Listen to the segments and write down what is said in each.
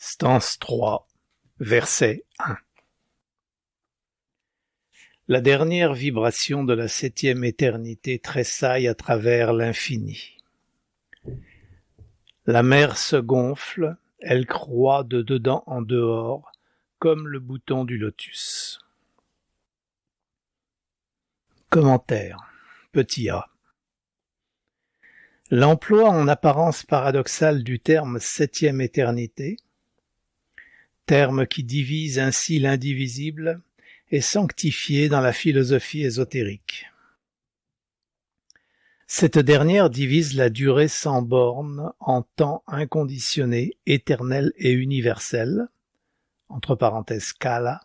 Stance 3, verset 1. La dernière vibration de la septième éternité tressaille à travers l'infini. La mer se gonfle, elle croît de dedans en dehors, comme le bouton du lotus. Commentaire. Petit a. L'emploi en apparence paradoxal du terme septième éternité, terme qui divise ainsi l'indivisible, est sanctifié dans la philosophie ésotérique. Cette dernière divise la durée sans borne en temps inconditionné, éternel et universel, entre parenthèses kala,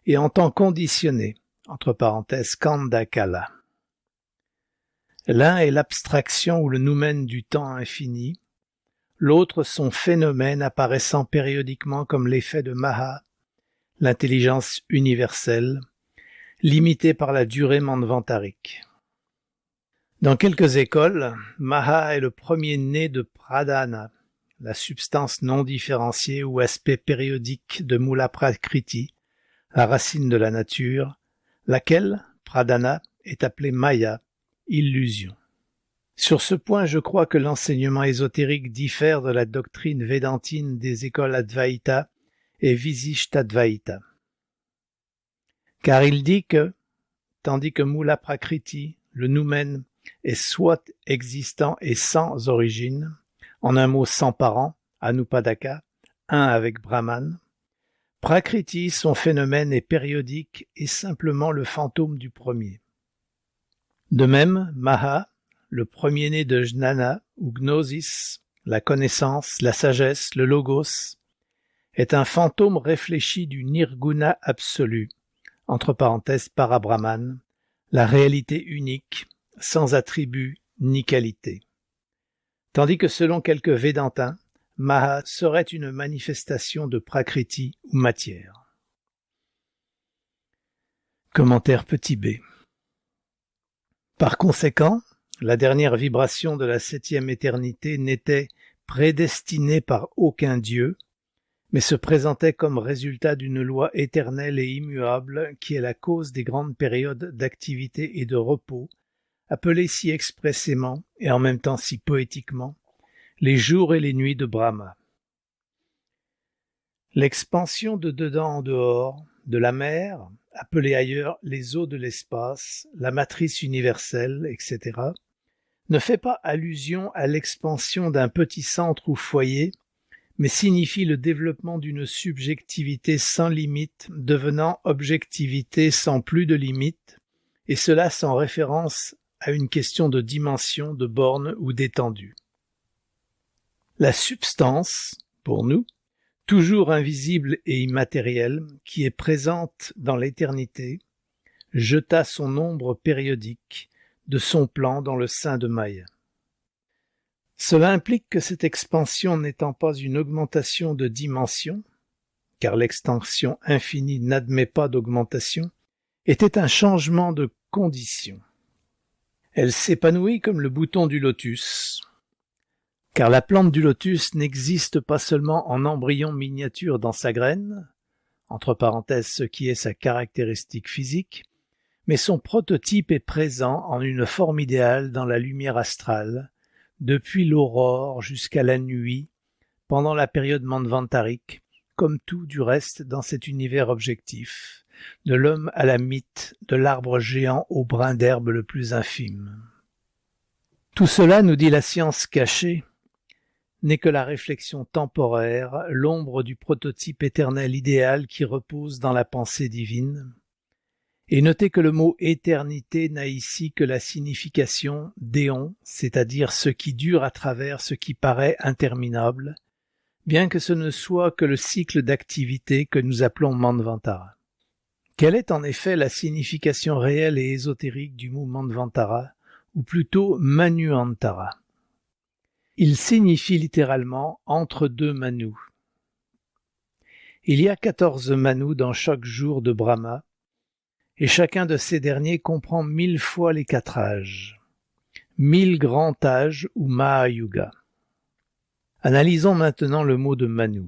et en temps conditionné, entre parenthèses kanda kala. L'un est l'abstraction ou le noumen du temps infini, l'autre son phénomène apparaissant périodiquement comme l'effet de Maha, l'intelligence universelle, limitée par la durée manvantarique. Dans quelques écoles, Maha est le premier-né de Pradhana, la substance non différenciée ou aspect périodique de Mula Prakriti, la racine de la nature, laquelle, Pradhana, est appelée Maya, illusion. Sur ce point, je crois que l'enseignement ésotérique diffère de la doctrine védantine des écoles Advaita et Visishtadvaita. Car il dit que, tandis que Mula Prakriti, le noumen, est soit existant et sans origine, en un mot sans parent, Anupadaka, un avec Brahman, Prakriti, son phénomène est périodique et simplement le fantôme du premier. De même, Maha, le premier-né de Jnana ou Gnosis, la connaissance, la sagesse, le logos, est un fantôme réfléchi du nirguna absolu, entre parenthèses parabrahman, la réalité unique, sans attribut ni qualité. Tandis que selon quelques Védantins, Maha serait une manifestation de Prakriti ou matière. Commentaire petit b. Par conséquent, la dernière vibration de la septième éternité n'était prédestinée par aucun dieu, mais se présentait comme résultat d'une loi éternelle et immuable qui est la cause des grandes périodes d'activité et de repos, appelées si expressément et en même temps si poétiquement les jours et les nuits de Brahma. L'expansion de dedans en dehors, de la mer, appelée ailleurs les eaux de l'espace, la matrice universelle, etc., ne fait pas allusion à l'expansion d'un petit centre ou foyer, mais signifie le développement d'une subjectivité sans limite devenant objectivité sans plus de limite, et cela sans référence à une question de dimension, de borne ou d'étendue. La substance, pour nous, toujours invisible et immatérielle, qui est présente dans l'éternité, jeta son ombre périodique de son plan dans le sein de Maya. Cela implique que cette expansion n'étant pas une augmentation de dimension, car l'extension infinie n'admet pas d'augmentation, était un changement de condition. Elle s'épanouit comme le bouton du lotus, car la plante du lotus n'existe pas seulement en embryon miniature dans sa graine, entre parenthèses ce qui est sa caractéristique physique, mais son prototype est présent en une forme idéale dans la lumière astrale, depuis l'aurore jusqu'à la nuit, pendant la période manvantarique, comme tout du reste dans cet univers objectif, de l'homme à la mythe, de l'arbre géant au brin d'herbe le plus infime. Tout cela, nous dit la science cachée, n'est que la réflexion temporaire, l'ombre du prototype éternel idéal qui repose dans la pensée divine. Et notez que le mot éternité n'a ici que la signification d'éon, c'est-à-dire ce qui dure à travers ce qui paraît interminable, bien que ce ne soit que le cycle d'activité que nous appelons Manvantara. Quelle est en effet la signification réelle et ésotérique du mot Manvantara, ou plutôt Manuantara? Il signifie littéralement « entre deux Manus ». Il y a 14 Manus dans chaque jour de Brahma, et chacun de ces derniers comprend 1000 fois les 4 âges, 1000 grands âges ou Mahayuga. Analysons maintenant le mot de Manu.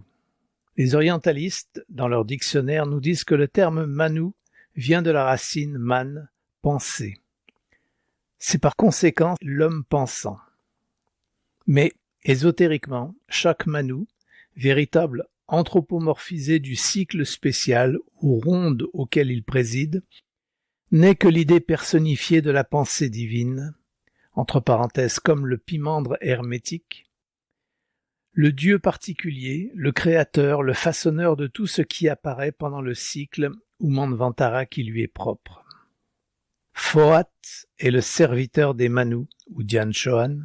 Les orientalistes, dans leur dictionnaire, nous disent que le terme Manu vient de la racine man, penser. C'est par conséquent l'homme pensant. Mais, ésotériquement, chaque Manu, véritable anthropomorphisé du cycle spécial ou ronde auquel il préside, n'est que l'idée personnifiée de la pensée divine, entre parenthèses comme le pimandre hermétique, le Dieu particulier, le créateur, le façonneur de tout ce qui apparaît pendant le cycle ou Manvantara qui lui est propre. Foat est le serviteur des Manus, ou Dhyan Chohan,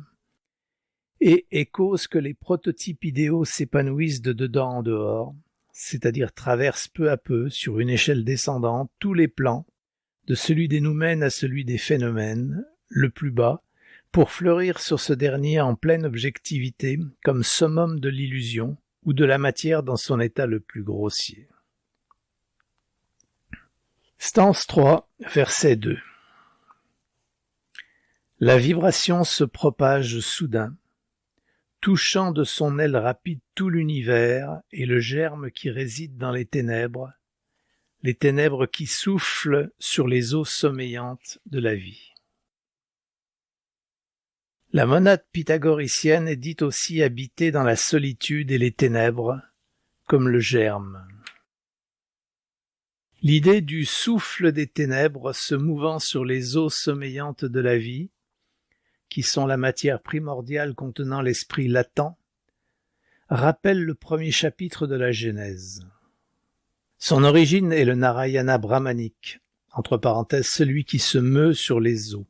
et est cause que les prototypes idéaux s'épanouissent de dedans en dehors, c'est-à-dire traversent peu à peu, sur une échelle descendante, tous les plans, de celui des noumènes à celui des phénomènes, le plus bas, pour fleurir sur ce dernier en pleine objectivité, comme summum de l'illusion, ou de la matière dans son état le plus grossier. Stance 3, verset 2. La vibration se propage soudain, touchant de son aile rapide tout l'univers et le germe qui réside dans les ténèbres qui soufflent sur les eaux sommeillantes de la vie. La monade pythagoricienne est dite aussi habiter dans la solitude et les ténèbres, comme le germe. L'idée du souffle des ténèbres se mouvant sur les eaux sommeillantes de la vie, qui sont la matière primordiale contenant l'esprit latent, rappelle le premier chapitre de la Genèse. Son origine est le Narayana brahmanique, entre parenthèses celui qui se meut sur les eaux.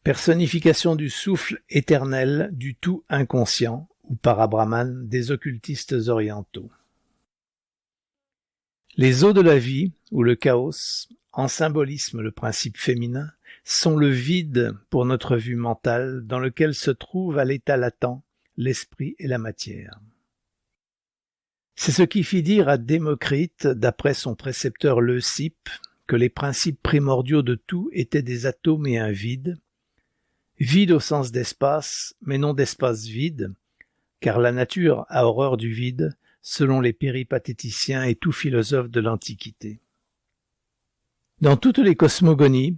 Personnification du souffle éternel du tout inconscient, ou parabrahman, des occultistes orientaux. Les eaux de la vie, ou le chaos, en symbolisme le principe féminin, sont le vide pour notre vue mentale dans lequel se trouve à l'état latent l'esprit et la matière. C'est ce qui fit dire à Démocrite, d'après son précepteur Leucippe, que les principes primordiaux de tout étaient des atomes et un vide, vide au sens d'espace, mais non d'espace vide, car la nature a horreur du vide, selon les péripatéticiens et tout philosophe de l'Antiquité. Dans toutes les cosmogonies,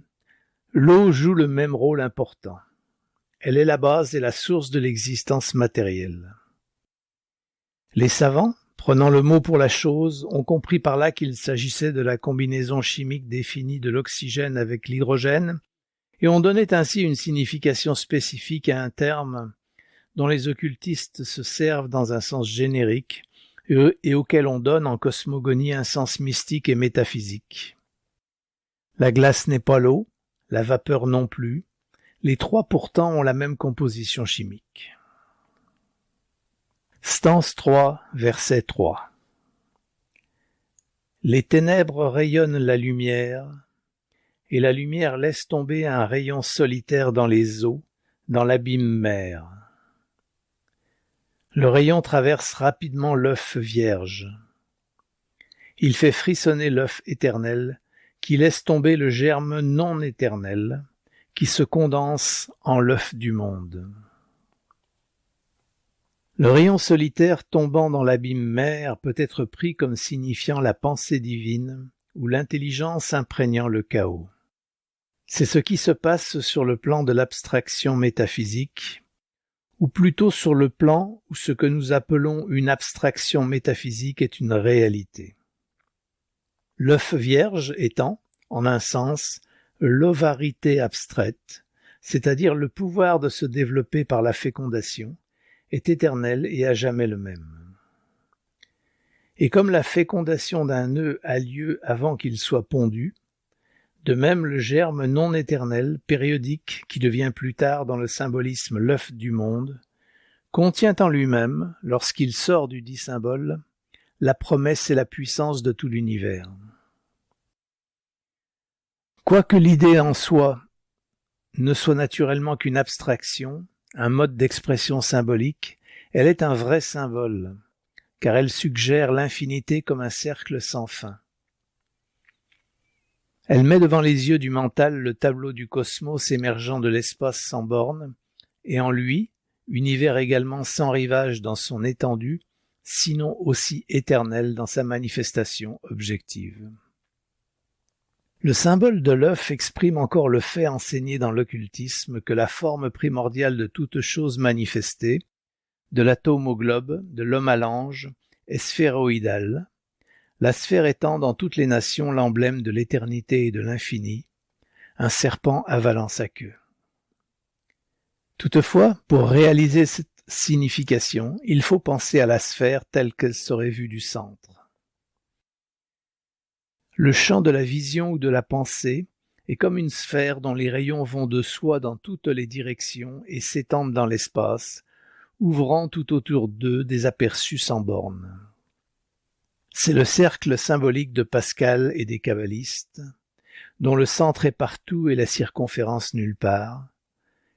l'eau joue le même rôle important. Elle est la base et la source de l'existence matérielle. Les savants, prenant le mot pour la chose, ont compris par là qu'il s'agissait de la combinaison chimique définie de l'oxygène avec l'hydrogène, et on donnait ainsi une signification spécifique à un terme dont les occultistes se servent dans un sens générique et auquel on donne en cosmogonie un sens mystique et métaphysique. La glace n'est pas l'eau, la vapeur non plus, les trois pourtant ont la même composition chimique. Stance 3, verset 3. Les ténèbres rayonnent la lumière, et la lumière laisse tomber un rayon solitaire dans les eaux, dans l'abîme mer. Le rayon traverse rapidement l'œuf vierge. Il fait frissonner l'œuf éternel, qui laisse tomber le germe non éternel, qui se condense en l'œuf du monde. Le rayon solitaire tombant dans l'abîme mer peut être pris comme signifiant la pensée divine ou l'intelligence imprégnant le chaos. C'est ce qui se passe sur le plan de l'abstraction métaphysique, ou plutôt sur le plan où ce que nous appelons une abstraction métaphysique est une réalité. L'œuf vierge étant, en un sens, l'ovarité abstraite, c'est-à-dire le pouvoir de se développer par la fécondation, est éternel et à jamais le même. Et comme la fécondation d'un œuf a lieu avant qu'il soit pondu, de même le germe non éternel, périodique, qui devient plus tard dans le symbolisme l'œuf du monde, contient en lui-même, lorsqu'il sort du dit symbole, la promesse et la puissance de tout l'univers. Quoique l'idée en soi ne soit naturellement qu'une abstraction, un mode d'expression symbolique, elle est un vrai symbole, car elle suggère l'infinité comme un cercle sans fin. Elle met devant les yeux du mental le tableau du cosmos émergeant de l'espace sans bornes, et en lui, univers également sans rivage dans son étendue, sinon aussi éternel dans sa manifestation objective. Le symbole de l'œuf exprime encore le fait enseigné dans l'occultisme que la forme primordiale de toute chose manifestée, de l'atome au globe, de l'homme à l'ange, est sphéroïdale, la sphère étant dans toutes les nations l'emblème de l'éternité et de l'infini, un serpent avalant sa queue. Toutefois, pour réaliser cette signification, il faut penser à la sphère telle qu'elle serait vue du centre. Le champ de la vision ou de la pensée est comme une sphère dont les rayons vont de soi dans toutes les directions et s'étendent dans l'espace, ouvrant tout autour d'eux des aperçus sans bornes. C'est le cercle symbolique de Pascal et des kabbalistes, dont le centre est partout et la circonférence nulle part,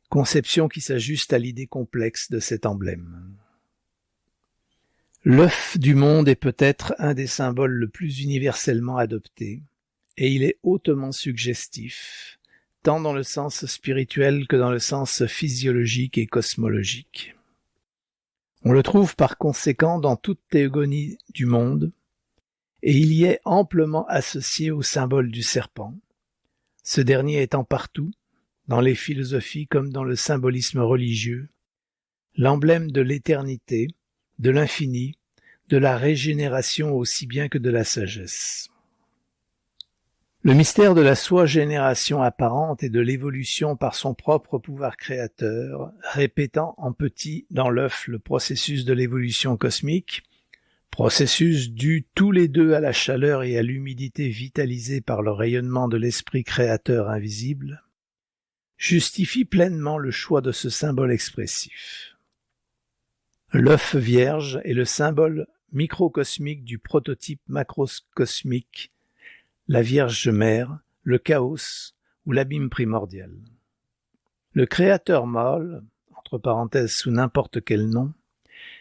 conception qui s'ajuste à l'idée complexe de cet emblème. L'œuf du monde est peut-être un des symboles le plus universellement adopté, et il est hautement suggestif, tant dans le sens spirituel que dans le sens physiologique et cosmologique. On le trouve par conséquent dans toute théogonie du monde, et il y est amplement associé au symbole du serpent, ce dernier étant partout, dans les philosophies comme dans le symbolisme religieux, l'emblème de l'éternité, de l'infini, de la régénération aussi bien que de la sagesse. Le mystère de la soi-génération apparente et de l'évolution par son propre pouvoir créateur, répétant en petit dans l'œuf le processus de l'évolution cosmique, processus dû tous les deux à la chaleur et à l'humidité vitalisées par le rayonnement de l'esprit créateur invisible, justifie pleinement le choix de ce symbole expressif. L'œuf vierge est le symbole microcosmique du prototype macrocosmique, la Vierge Mère, le chaos ou l'abîme primordial. Le créateur mâle, entre parenthèses sous n'importe quel nom,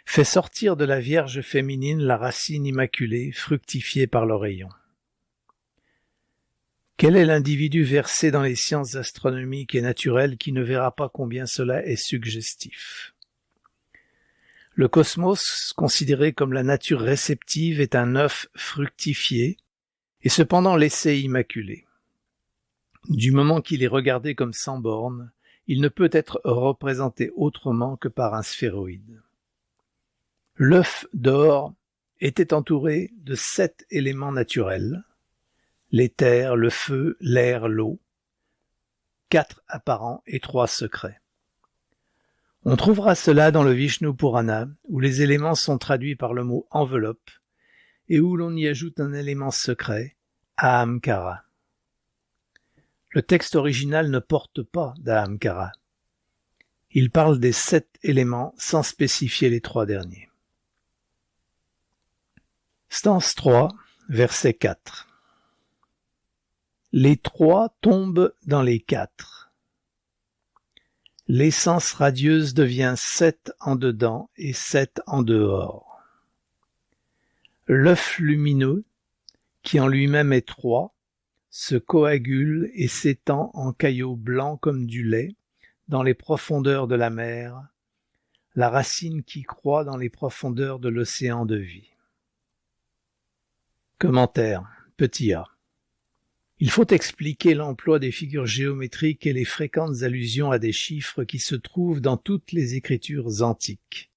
fait sortir de la Vierge féminine la racine immaculée, fructifiée par le rayon. Quel est l'individu versé dans les sciences astronomiques et naturelles qui ne verra pas combien cela est suggestif? Le cosmos, considéré comme la nature réceptive, est un œuf fructifié et cependant laissé immaculé. Du moment qu'il est regardé comme sans bornes, il ne peut être représenté autrement que par un sphéroïde. L'œuf d'or était entouré de 7 éléments naturels, l'éther, le feu, l'air, l'eau, 4 apparents et 3 secrets. On trouvera cela dans le Vishnu Purana, où les éléments sont traduits par le mot enveloppe, et où l'on y ajoute un élément secret, Ahamkara. Le texte original ne porte pas d'Ahamkara. Il parle des 7 éléments sans spécifier les 3 derniers. Stance 3, verset 4. Les 3 tombent dans les 4. L'essence radieuse devient 7 en dedans et 7 en dehors. L'œuf lumineux, qui en lui-même est 3, se coagule et s'étend en caillots blancs comme du lait dans les profondeurs de la mer, la racine qui croît dans les profondeurs de l'océan de vie. Commentaire, petit a. Il faut expliquer l'emploi des figures géométriques et les fréquentes allusions à des chiffres qui se trouvent dans toutes les écritures antiques,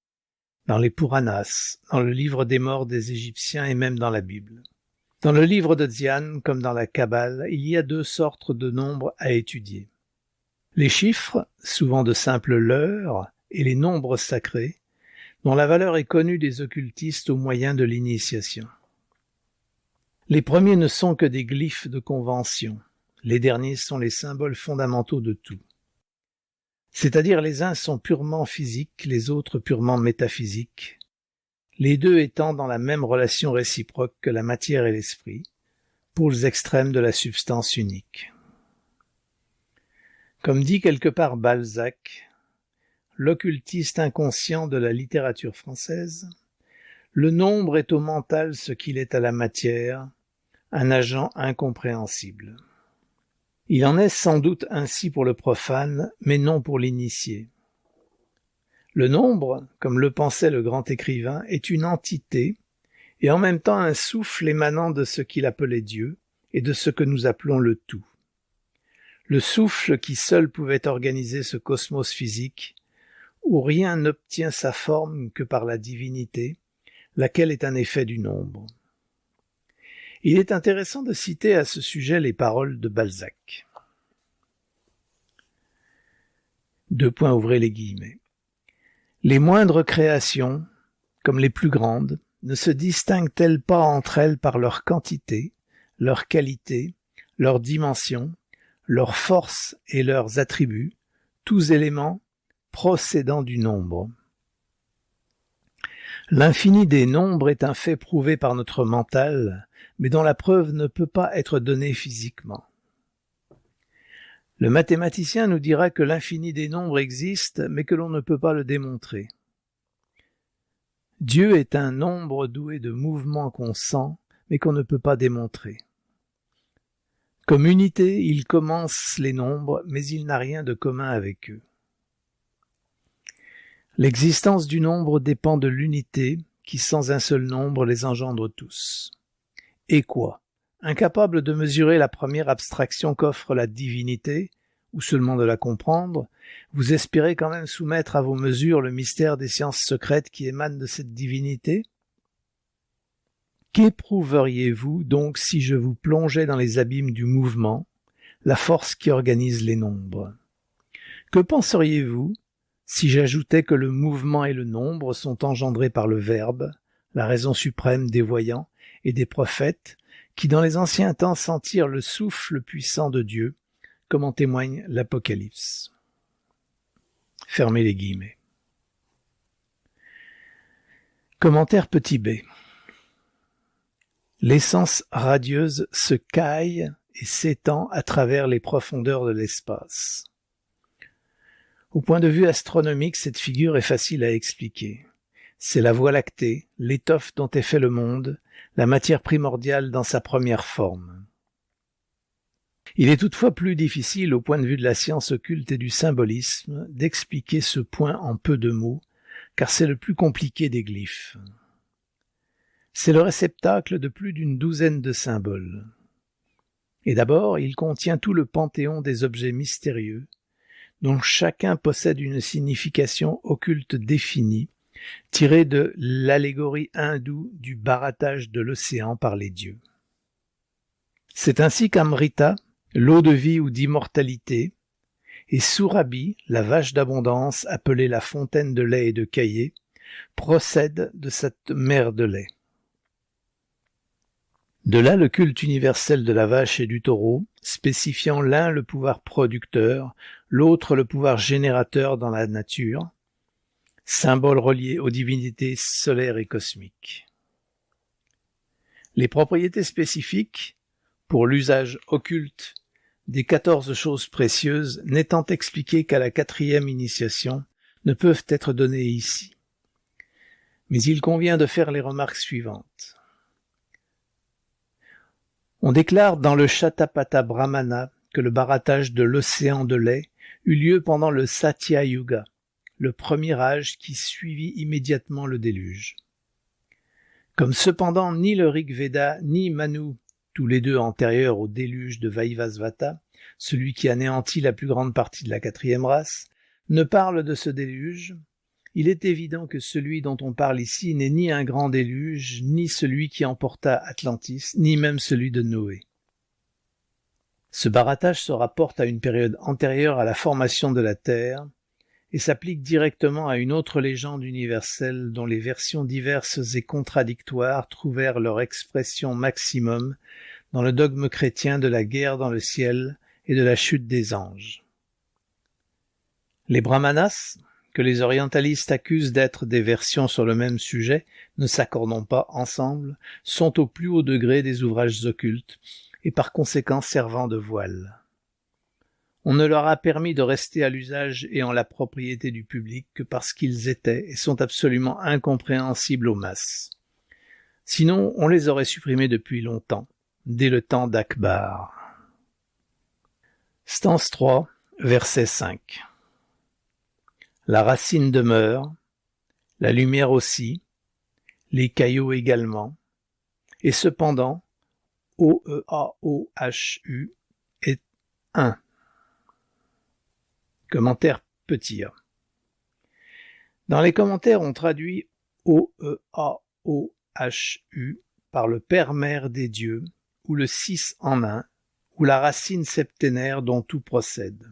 dans les Puranas, dans le livre des morts des Égyptiens et même dans la Bible. Dans le livre de Dzyan, comme dans la Kabbale, il y a 2 sortes de nombres à étudier. Les chiffres, souvent de simples leurres, et les nombres sacrés, dont la valeur est connue des occultistes au moyen de l'initiation. Les premiers ne sont que des glyphes de convention, les derniers sont les symboles fondamentaux de tout. C'est-à-dire les uns sont purement physiques, les autres purement métaphysiques, les deux étant dans la même relation réciproque que la matière et l'esprit, pôles extrêmes de la substance unique. Comme dit quelque part Balzac, l'occultiste inconscient de la littérature française, le nombre est au mental ce qu'il est à la matière, un agent incompréhensible. Il en est sans doute ainsi pour le profane, mais non pour l'initié. Le nombre, comme le pensait le grand écrivain, est une entité et en même temps un souffle émanant de ce qu'il appelait Dieu et de ce que nous appelons le tout. Le souffle qui seul pouvait organiser ce cosmos physique, où rien n'obtient sa forme que par la divinité, laquelle est un effet du nombre. Il est intéressant de citer à ce sujet les paroles de Balzac. Ouvrez les guillemets. Les moindres créations, comme les plus grandes, ne se distinguent-elles pas entre elles par leur quantité, leur qualité, leur dimension, leur force et leurs attributs, tous éléments procédant du nombre. L'infini des nombres est un fait prouvé par notre mental, mais dont la preuve ne peut pas être donnée physiquement. Le mathématicien nous dira que l'infini des nombres existe, mais que l'on ne peut pas le démontrer. Dieu est un nombre doué de mouvements qu'on sent, mais qu'on ne peut pas démontrer. Comme unité, il commence les nombres, mais il n'a rien de commun avec eux. L'existence du nombre dépend de l'unité, qui sans un seul nombre les engendre tous. Et quoi ? Incapable de mesurer la première abstraction qu'offre la divinité, ou seulement de la comprendre, vous espérez quand même soumettre à vos mesures le mystère des sciences secrètes qui émanent de cette divinité ? Qu'éprouveriez-vous donc si je vous plongeais dans les abîmes du mouvement, la force qui organise les nombres ? Que penseriez-vous si j'ajoutais que le mouvement et le nombre sont engendrés par le Verbe, la raison suprême des voyants et des prophètes, qui dans les anciens temps sentirent le souffle puissant de Dieu, comme en témoigne l'Apocalypse. Fermez les guillemets. Commentaire petit b. L'essence radieuse se caille et s'étend à travers les profondeurs de l'espace. Au point de vue astronomique, cette figure est facile à expliquer. C'est la Voie lactée, l'étoffe dont est fait le monde, la matière primordiale dans sa première forme. Il est toutefois plus difficile, au point de vue de la science occulte et du symbolisme, d'expliquer ce point en peu de mots, car c'est le plus compliqué des glyphes. C'est le réceptacle de plus d'une douzaine de symboles. Et d'abord, il contient tout le panthéon des objets mystérieux, dont chacun possède une signification occulte définie, tirée de l'allégorie hindoue du barattage de l'océan par les dieux. C'est ainsi qu'Amrita, l'eau de vie ou d'immortalité, et Surabhi, la vache d'abondance appelée la fontaine de lait et de caillé, procèdent de cette mer de lait. De là le culte universel de la vache et du taureau, spécifiant l'un le pouvoir producteur, l'autre le pouvoir générateur dans la nature, symbole relié aux divinités solaires et cosmiques. Les propriétés spécifiques, pour l'usage occulte des 14 choses précieuses, n'étant expliquées qu'à la 4e initiation, ne peuvent être données ici. Mais il convient de faire les remarques suivantes. On déclare dans le Shatapatha Brahmana que le barattage de l'océan de lait eut lieu pendant le Satya Yuga, le premier âge qui suivit immédiatement le déluge. Comme cependant ni le Rig Veda ni Manu, tous les deux antérieurs au déluge de Vaivasvata, celui qui anéantit la plus grande partie de la 4e race, ne parlent de ce déluge, il est évident que celui dont on parle ici n'est ni un grand déluge, ni celui qui emporta Atlantis, ni même celui de Noé. Ce barattage se rapporte à une période antérieure à la formation de la Terre et s'applique directement à une autre légende universelle dont les versions diverses et contradictoires trouvèrent leur expression maximum dans le dogme chrétien de la guerre dans le ciel et de la chute des anges. Les brahmanas, que les orientalistes accusent d'être des versions sur le même sujet, ne s'accordant pas ensemble, sont au plus haut degré des ouvrages occultes, et par conséquent servant de voile. On ne leur a permis de rester à l'usage et en la propriété du public que parce qu'ils étaient et sont absolument incompréhensibles aux masses. Sinon, on les aurait supprimés depuis longtemps, dès le temps d'Akbar. Stance 3, verset 5. La racine demeure, la lumière aussi, les caillots également, et cependant, OEAOHU est 1. Commentaire petit a. Dans les commentaires, on traduit OEAOHU par le Père-Mère des dieux, ou le 6 en 1, ou la racine septénaire dont tout procède.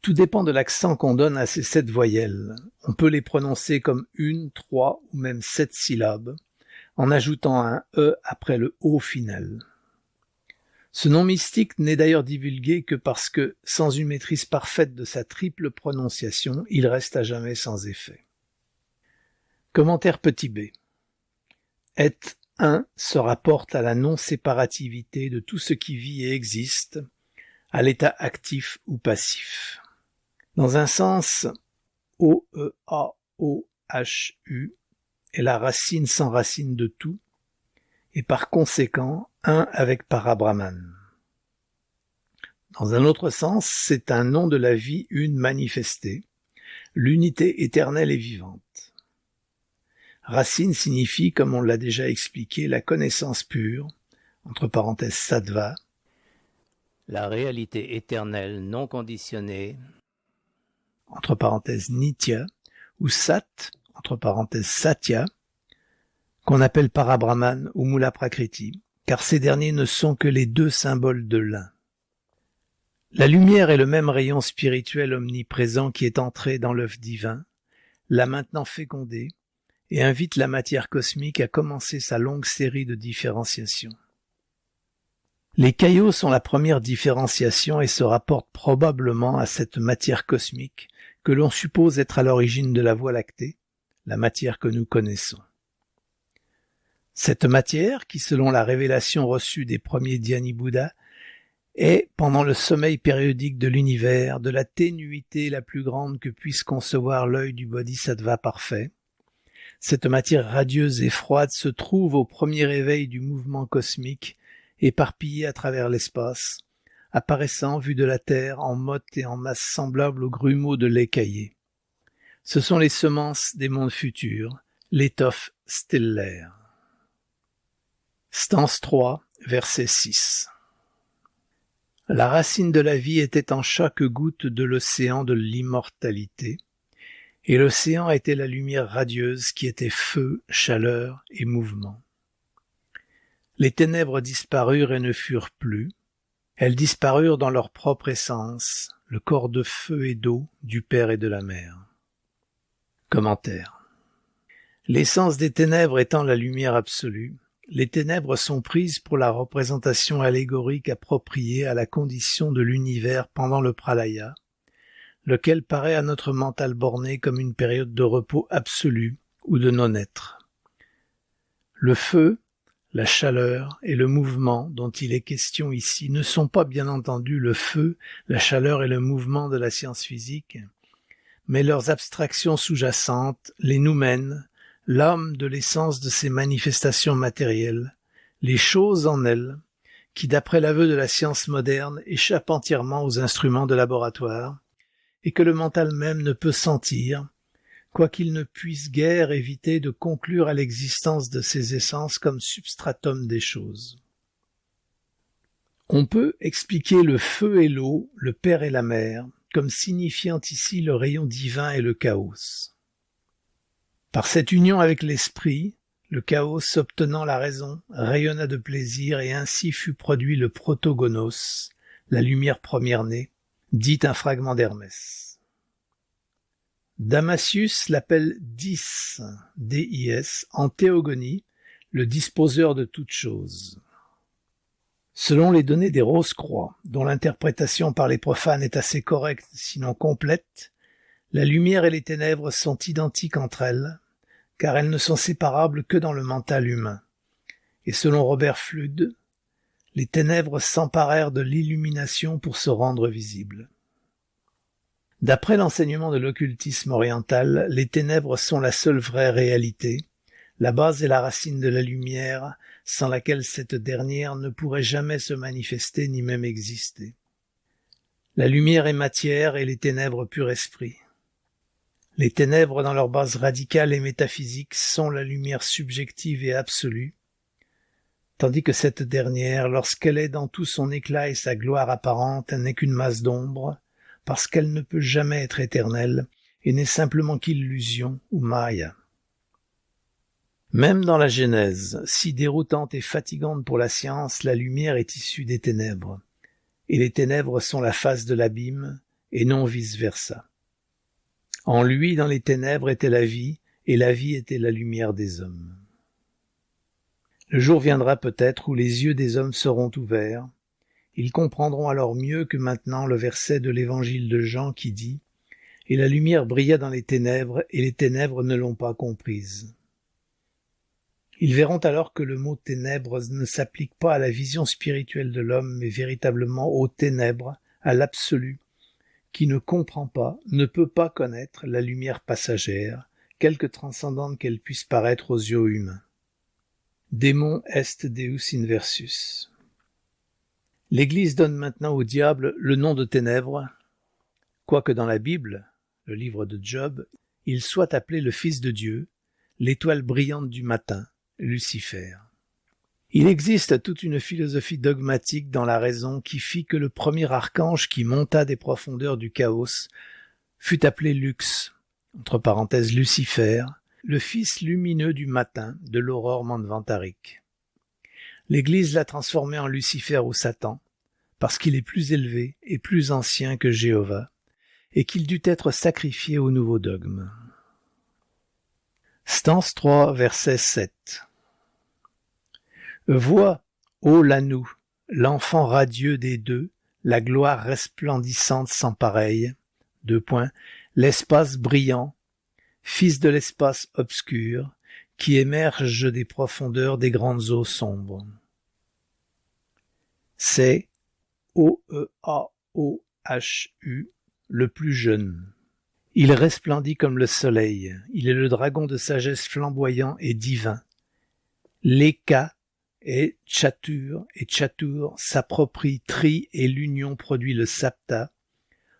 Tout dépend de l'accent qu'on donne à ces 7 voyelles. On peut les prononcer comme 1, 3 ou même 7 syllabes, en ajoutant un E après le O final. Ce nom mystique n'est d'ailleurs divulgué que parce que, sans une maîtrise parfaite de sa triple prononciation, il reste à jamais sans effet. Commentaire petit b. Et 1 se rapporte à la non-séparativité de tout ce qui vit et existe, à l'état actif ou passif. Dans un sens, OEAOHU est la racine sans racine de tout, et par conséquent, un avec Parabrahman. Dans un autre sens, c'est un nom de la vie une manifestée, l'unité éternelle et vivante. Racine signifie, comme on l'a déjà expliqué, la connaissance pure, entre parenthèses sattva, la réalité éternelle non conditionnée, entre parenthèses nitya, ou sat, entre parenthèses satya, qu'on appelle Parabrahman ou Mula Prakriti, car ces derniers ne sont que les 2 symboles de l'un. La lumière est le même rayon spirituel omniprésent qui est entré dans l'œuf divin, l'a maintenant fécondé, et invite la matière cosmique à commencer sa longue série de différenciations. Les caillots sont la première différenciation et se rapportent probablement à cette matière cosmique que l'on suppose être à l'origine de la Voie lactée, la matière que nous connaissons. Cette matière, qui selon la révélation reçue des premiers Dhyani Bouddhas, est, pendant le sommeil périodique de l'univers, de la ténuité la plus grande que puisse concevoir l'œil du bodhisattva parfait. Cette matière radieuse et froide se trouve au premier réveil du mouvement cosmique, éparpillée à travers l'espace, apparaissant, vue de la Terre, en mottes et en masses semblables aux grumeaux de lait caillé. Ce sont les semences des mondes futurs, l'étoffe stellaire. Stance 3, verset 6. La racine de la vie était en chaque goutte de l'océan de l'immortalité, et l'océan était la lumière radieuse qui était feu, chaleur et mouvement. Les ténèbres disparurent et ne furent plus. Elles disparurent dans leur propre essence, le corps de feu et d'eau du Père et de la Mère. Commentaire. L'essence des ténèbres étant la lumière absolue, les ténèbres sont prises pour la représentation allégorique appropriée à la condition de l'univers pendant le pralaya, lequel paraît à notre mental borné comme une période de repos absolu ou de non-être. Le feu, la chaleur et le mouvement dont il est question ici ne sont pas bien entendu le feu, la chaleur et le mouvement de la science physique, mais leurs abstractions sous-jacentes, les noumènes, l'âme de l'essence de ces manifestations matérielles, les choses en elles, qui d'après l'aveu de la science moderne échappent entièrement aux instruments de laboratoire, et que le mental même ne peut sentir, quoiqu'il ne puisse guère éviter de conclure à l'existence de ces essences comme substratum des choses. On peut expliquer le feu et l'eau, le Père et la Mère, comme signifiant ici le rayon divin et le chaos. Par cette union avec l'esprit, le chaos obtenant la raison rayonna de plaisir et ainsi fut produit le protogonos, la lumière première-née, dit un fragment d'Hermès. Damasius l'appelle Dis, D-I-S, en théogonie, le disposeur de toutes choses. Selon les données des Rose-Croix, dont l'interprétation par les profanes est assez correcte sinon complète, la lumière et les ténèbres sont identiques entre elles, car elles ne sont séparables que dans le mental humain. Et selon Robert Fludd, les ténèbres s'emparèrent de l'illumination pour se rendre visibles. D'après l'enseignement de l'occultisme oriental, les ténèbres sont la seule vraie réalité, la base et la racine de la lumière, sans laquelle cette dernière ne pourrait jamais se manifester ni même exister. La lumière est matière et les ténèbres pur esprit. Les ténèbres dans leur base radicale et métaphysique sont la lumière subjective et absolue, tandis que cette dernière, lorsqu'elle est dans tout son éclat et sa gloire apparente, n'est qu'une masse d'ombre, parce qu'elle ne peut jamais être éternelle et n'est simplement qu'illusion ou maya. Même dans la Genèse, si déroutante et fatigante pour la science, la lumière est issue des ténèbres, et les ténèbres sont la face de l'abîme, et non vice-versa. En lui, dans les ténèbres, était la vie, et la vie était la lumière des hommes. Le jour viendra peut-être où les yeux des hommes seront ouverts. Ils comprendront alors mieux que maintenant le verset de l'évangile de Jean qui dit « Et la lumière brilla dans les ténèbres, et les ténèbres ne l'ont pas comprise. » Ils verront alors que le mot « ténèbres » ne s'applique pas à la vision spirituelle de l'homme, mais véritablement aux ténèbres, à l'absolu, qui ne comprend pas, ne peut pas connaître la lumière passagère, quelque transcendante qu'elle puisse paraître aux yeux humains. Démon est Deus inversus. L'Église donne maintenant au diable le nom de ténèbres, quoique dans la Bible, le livre de Job, il soit appelé le Fils de Dieu, l'étoile brillante du matin, Lucifer. Il existe toute une philosophie dogmatique dans la raison qui fit que le premier archange qui monta des profondeurs du chaos fut appelé Lux, entre parenthèses Lucifer, le fils lumineux du matin de l'aurore manvantarique. L'Église l'a transformé en Lucifer ou Satan, parce qu'il est plus élevé et plus ancien que Jéhovah, et qu'il dut être sacrifié au nouveau dogme. Stance 3, verset 7. Vois, ô l'Anou, l'enfant radieux des deux, la gloire resplendissante sans pareille, l'espace brillant, fils de l'espace obscur, qui émerge des profondeurs des grandes eaux sombres. C'est O-E-A-O-H-U, le plus jeune. Il resplendit comme le soleil, il est le dragon de sagesse flamboyant et divin. L'Eka et Chatur s'approprient Tri et l'union produit le Sapta,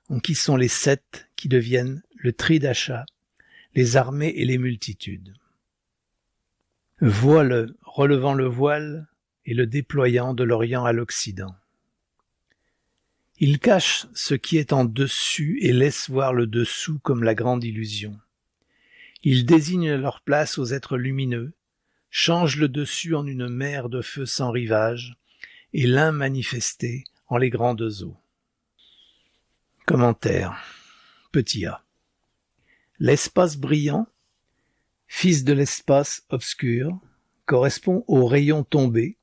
en qui sont les sept qui deviennent le Tridasha, les armées et les multitudes. Vois-le, relevant le voile et le déployant de l'Orient à l'Occident. Il cache ce qui est en dessus et laisse voir le dessous comme la grande illusion. Il désigne leur place aux êtres lumineux, change le dessus en une mer de feu sans rivage, et l'un manifesté en les grandes eaux. Commentaire. Petit a. L'espace brillant, fils de l'espace obscur, correspond aux rayons tombés,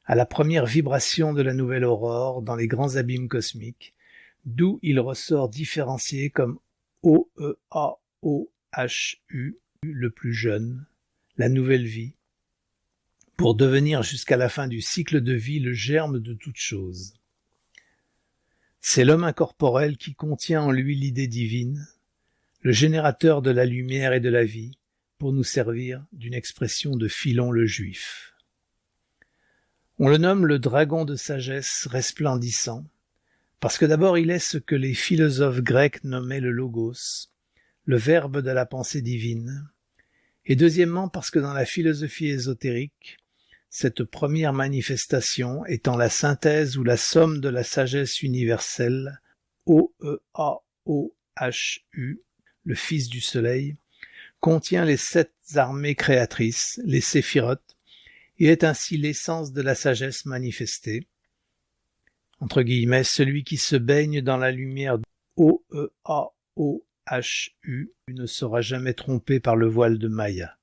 à la première vibration de la nouvelle aurore dans les grands abîmes cosmiques, d'où il ressort différencié comme O-E-A-O-H-U, le plus jeune, la nouvelle vie, pour devenir jusqu'à la fin du cycle de vie le germe de toute chose. C'est l'homme incorporel qui contient en lui l'idée divine, le générateur de la lumière et de la vie, pour nous servir d'une expression de Philon le Juif. On le nomme le dragon de sagesse resplendissant, parce que d'abord il est ce que les philosophes grecs nommaient le logos, le verbe de la pensée divine, et deuxièmement parce que dans la philosophie ésotérique, cette première manifestation étant la synthèse ou la somme de la sagesse universelle, O-E-A-O-H-U, le fils du soleil, contient les sept armées créatrices, les séphirotes, et est ainsi l'essence de la sagesse manifestée. Entre guillemets, celui qui se baigne dans la lumière O-E-A-O-H-U ne sera jamais trompé par le voile de Maya.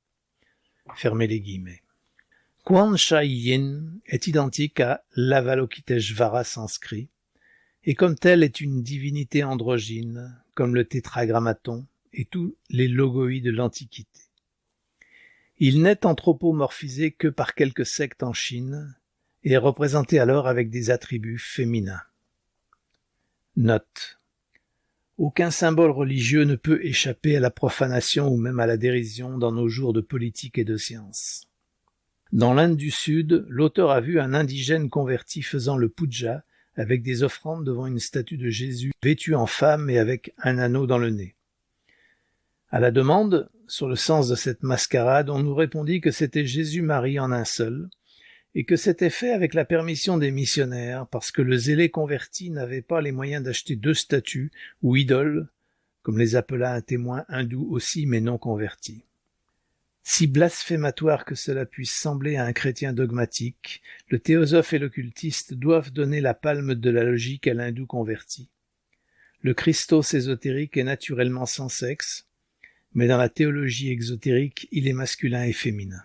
Fermez les guillemets. Quan Shai Yin est identique à l'Avalokiteshvara sanskrit, et comme tel est une divinité androgyne, comme le tétragrammaton et tous les logoïs de l'Antiquité. Il n'est anthropomorphisé que par quelques sectes en Chine et est représenté alors avec des attributs féminins. Note. Aucun symbole religieux ne peut échapper à la profanation ou même à la dérision dans nos jours de politique et de science. Dans l'Inde du Sud, l'auteur a vu un indigène converti faisant le puja avec des offrandes devant une statue de Jésus vêtu en femme et avec un anneau dans le nez. À la demande sur le sens de cette mascarade, on nous répondit que c'était Jésus-Marie en un seul, et que c'était fait avec la permission des missionnaires, parce que le zélé converti n'avait pas les moyens d'acheter 2 statues ou idoles, comme les appela un témoin hindou aussi, mais non converti. Si blasphématoire que cela puisse sembler à un chrétien dogmatique, le théosophe et l'occultiste doivent donner la palme de la logique à l'hindou converti. Le Christos ésotérique est naturellement sans sexe, mais dans la théologie exotérique, il est masculin et féminin.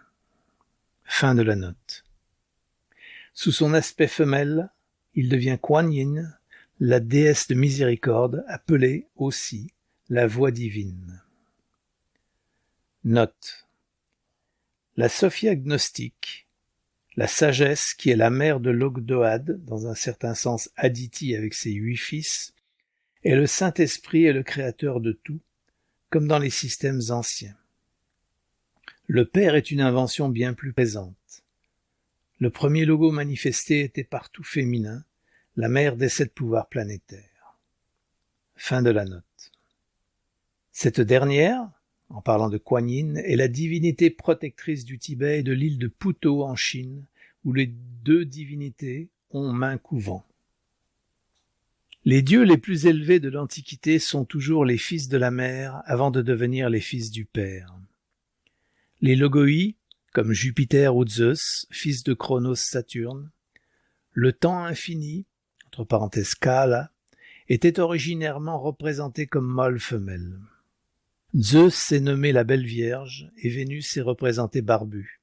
Fin de la note. Sous son aspect femelle, il devient Kuan Yin, la déesse de miséricorde, appelée aussi la voix divine. Note. La Sophia gnostique, la sagesse qui est la mère de l'Ogdoad, dans un certain sens Aditi avec ses 8 fils, est le Saint-Esprit et le créateur de tout, comme dans les systèmes anciens. Le Père est une invention bien plus présente. Le premier logo manifesté était partout féminin, la mère des 7 pouvoirs planétaires. Fin de la note. Cette dernière, en parlant de Kuan Yin, est la divinité protectrice du Tibet et de l'île de Puto en Chine, où les 2 divinités ont main couvent. Les dieux les plus élevés de l'Antiquité sont toujours les fils de la mère avant de devenir les fils du Père. Les logoi, comme Jupiter ou Zeus, fils de Chronos Saturne, le temps infini, entre parenthèses Kala, était originairement représenté comme mâle femelle. Zeus est nommé la Belle Vierge et Vénus est représentée Barbu.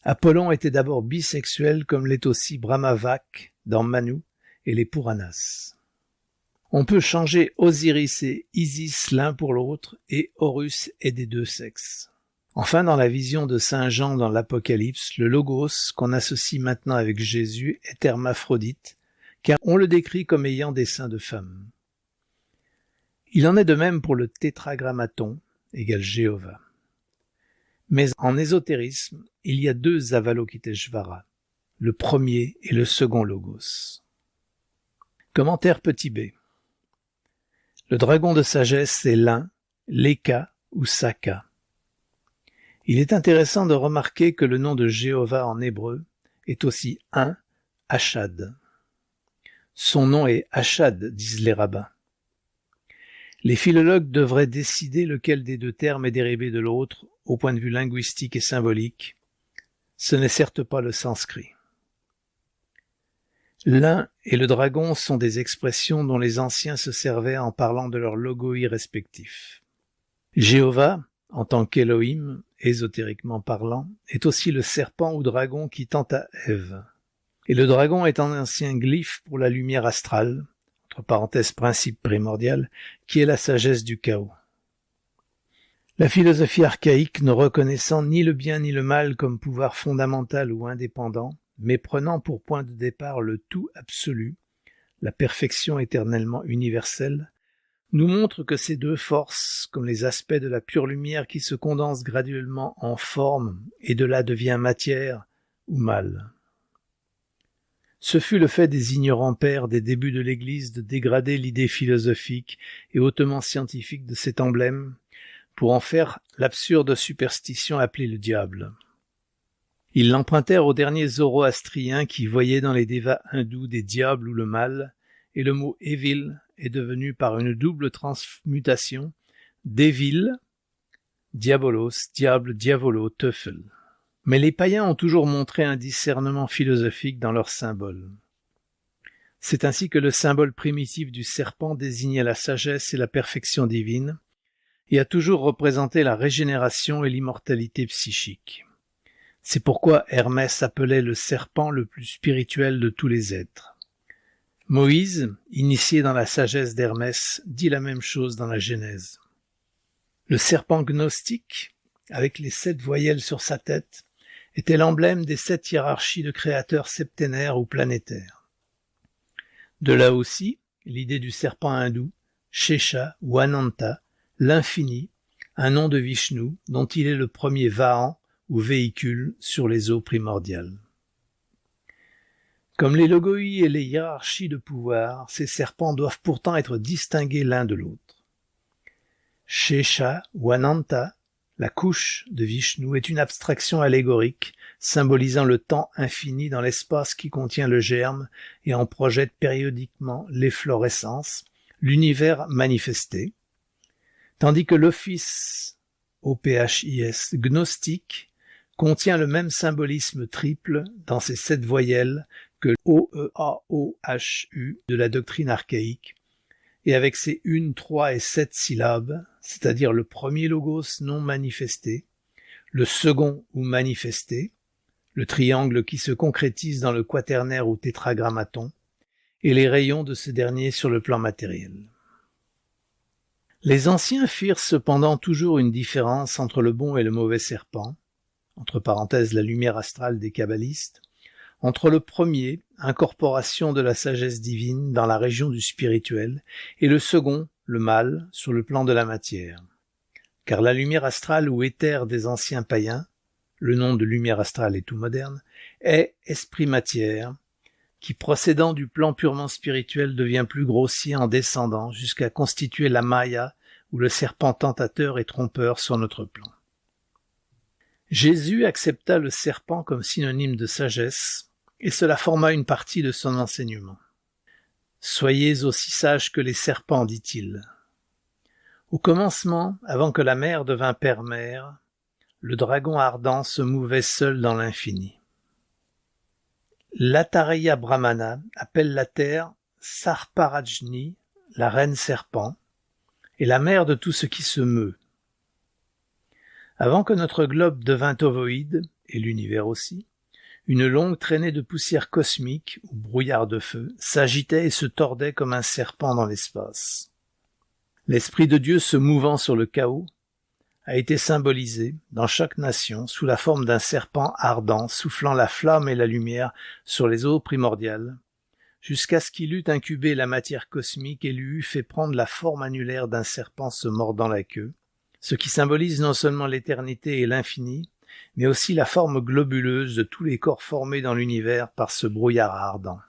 Apollon était d'abord bisexuel comme l'est aussi Brahmavak dans Manu et les Puranas. On peut changer Osiris et Isis l'un pour l'autre et Horus est des 2 sexes. Enfin, dans la vision de saint Jean dans l'Apocalypse, le Logos qu'on associe maintenant avec Jésus est hermaphrodite, car on le décrit comme ayant des seins de femme. Il en est de même pour le tétragrammaton, égale Jéhovah. Mais en ésotérisme, il y a 2 Avalokiteshvara, le premier et le second Logos. Commentaire petit b. Le dragon de sagesse est l'un, Leka ou Saka. Il est intéressant de remarquer que le nom de Jéhovah en hébreu est aussi un, Achad. Son nom est Achad, disent les rabbins. Les philologues devraient décider lequel des 2 termes est dérivé de l'autre, au point de vue linguistique et symbolique. Ce n'est certes pas le sanskrit. L'un et le dragon sont des expressions dont les anciens se servaient en parlant de leurs logoi respectifs. Jéhovah, en tant qu'Élohim, ésotériquement parlant, est aussi le serpent ou dragon qui tenta Ève. Et le dragon est un ancien glyphe pour la lumière astrale, entre parenthèses principe primordial, qui est la sagesse du chaos. La philosophie archaïque ne reconnaissant ni le bien ni le mal comme pouvoir fondamental ou indépendant, mais prenant pour point de départ le tout absolu, la perfection éternellement universelle, nous montre que ces 2 forces, comme les aspects de la pure lumière qui se condense graduellement en forme et de là devient matière ou mal. Ce fut le fait des ignorants pères des débuts de l'Église de dégrader l'idée philosophique et hautement scientifique de cet emblème pour en faire l'absurde superstition appelée le diable. Ils l'empruntèrent aux derniers zoroastriens qui voyaient dans les dévas hindous des diables ou le mal, et le mot « evil » est devenu par une double transmutation « devil », diabolos, diable, diavolo, teufel. Mais les païens ont toujours montré un discernement philosophique dans leurs symboles. C'est ainsi que le symbole primitif du serpent désignait la sagesse et la perfection divine, et a toujours représenté la régénération et l'immortalité psychique. C'est pourquoi Hermès appelait le serpent le plus spirituel de tous les êtres. Moïse, initié dans la sagesse d'Hermès, dit la même chose dans la Genèse. Le serpent gnostique, avec les 7 voyelles sur sa tête, était l'emblème des 7 hiérarchies de créateurs septénaires ou planétaires. De là aussi, l'idée du serpent hindou, Shesha ou Ananta, l'infini, un nom de Vishnu dont il est le premier Vahan ou véhicule sur les eaux primordiales. Comme les logoi et les hiérarchies de pouvoir, ces serpents doivent pourtant être distingués l'un de l'autre. Shesha ou Ananta, la couche de Vishnu, est une abstraction allégorique symbolisant le temps infini dans l'espace qui contient le germe et en projette périodiquement l'efflorescence, l'univers manifesté, tandis que l'office OPHIS gnostique contient le même symbolisme triple dans ses 7 voyelles que OEAOHU de la doctrine archaïque, et avec ses 1, 3 et 7 syllabes, c'est-à-dire le premier logos non manifesté, le second ou manifesté, le triangle qui se concrétise dans le quaternaire ou tétragrammaton, et les rayons de ce dernier sur le plan matériel. Les anciens firent cependant toujours une différence entre le bon et le mauvais serpent, entre parenthèses la lumière astrale des kabbalistes, entre le premier, incorporation de la sagesse divine dans la région du spirituel, et le second, le mal, sur le plan de la matière. Car la lumière astrale ou éther des anciens païens, le nom de lumière astrale est tout moderne, est esprit-matière, qui procédant du plan purement spirituel devient plus grossier en descendant jusqu'à constituer la Maya ou le serpent tentateur et trompeur sur notre plan. Jésus accepta le serpent comme synonyme de sagesse, et cela forma une partie de son enseignement. « Soyez aussi sages que les serpents, dit-il. Au commencement, avant que la mer devint père-mère, le dragon ardent se mouvait seul dans l'infini. » L'Atareya Brahmana appelle la terre Sarparajni, la reine serpent, et la mère de tout ce qui se meut. Avant que notre globe devint ovoïde, et l'univers aussi, une longue traînée de poussière cosmique, ou brouillard de feu, s'agitait et se tordait comme un serpent dans l'espace. L'Esprit de Dieu se mouvant sur le chaos a été symbolisé, dans chaque nation, sous la forme d'un serpent ardent, soufflant la flamme et la lumière sur les eaux primordiales, jusqu'à ce qu'il eût incubé la matière cosmique et lui eût fait prendre la forme annulaire d'un serpent se mordant la queue, ce qui symbolise non seulement l'éternité et l'infini, mais aussi la forme globuleuse de tous les corps formés dans l'univers par ce brouillard ardent.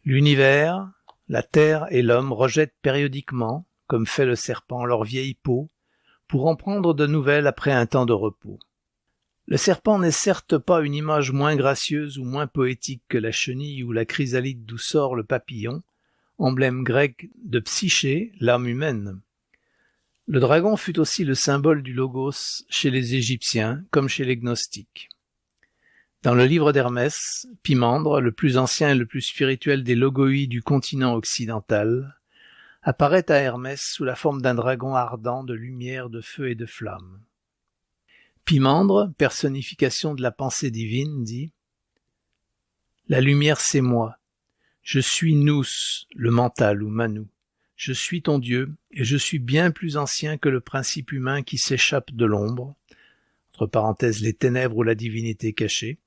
L'univers, la terre et l'homme rejettent périodiquement, comme fait le serpent, leur vieille peau, pour en prendre de nouvelles après un temps de repos. Le serpent n'est certes pas une image moins gracieuse ou moins poétique que la chenille ou la chrysalide d'où sort le papillon, emblème grec de Psyché, l'âme humaine. Le dragon fut aussi le symbole du logos chez les Égyptiens comme chez les gnostiques. Dans le livre d'Hermès, Pimandre, le plus ancien et le plus spirituel des logoïs du continent occidental, apparaît à Hermès sous la forme d'un dragon ardent de lumière, de feu et de flamme. Pimandre, personnification de la pensée divine, dit « La lumière c'est moi, je suis Nous, le mental ou Manu. Je suis ton Dieu, et je suis bien plus ancien que le principe humain qui s'échappe de l'ombre, entre parenthèses les ténèbres ou la divinité cachée.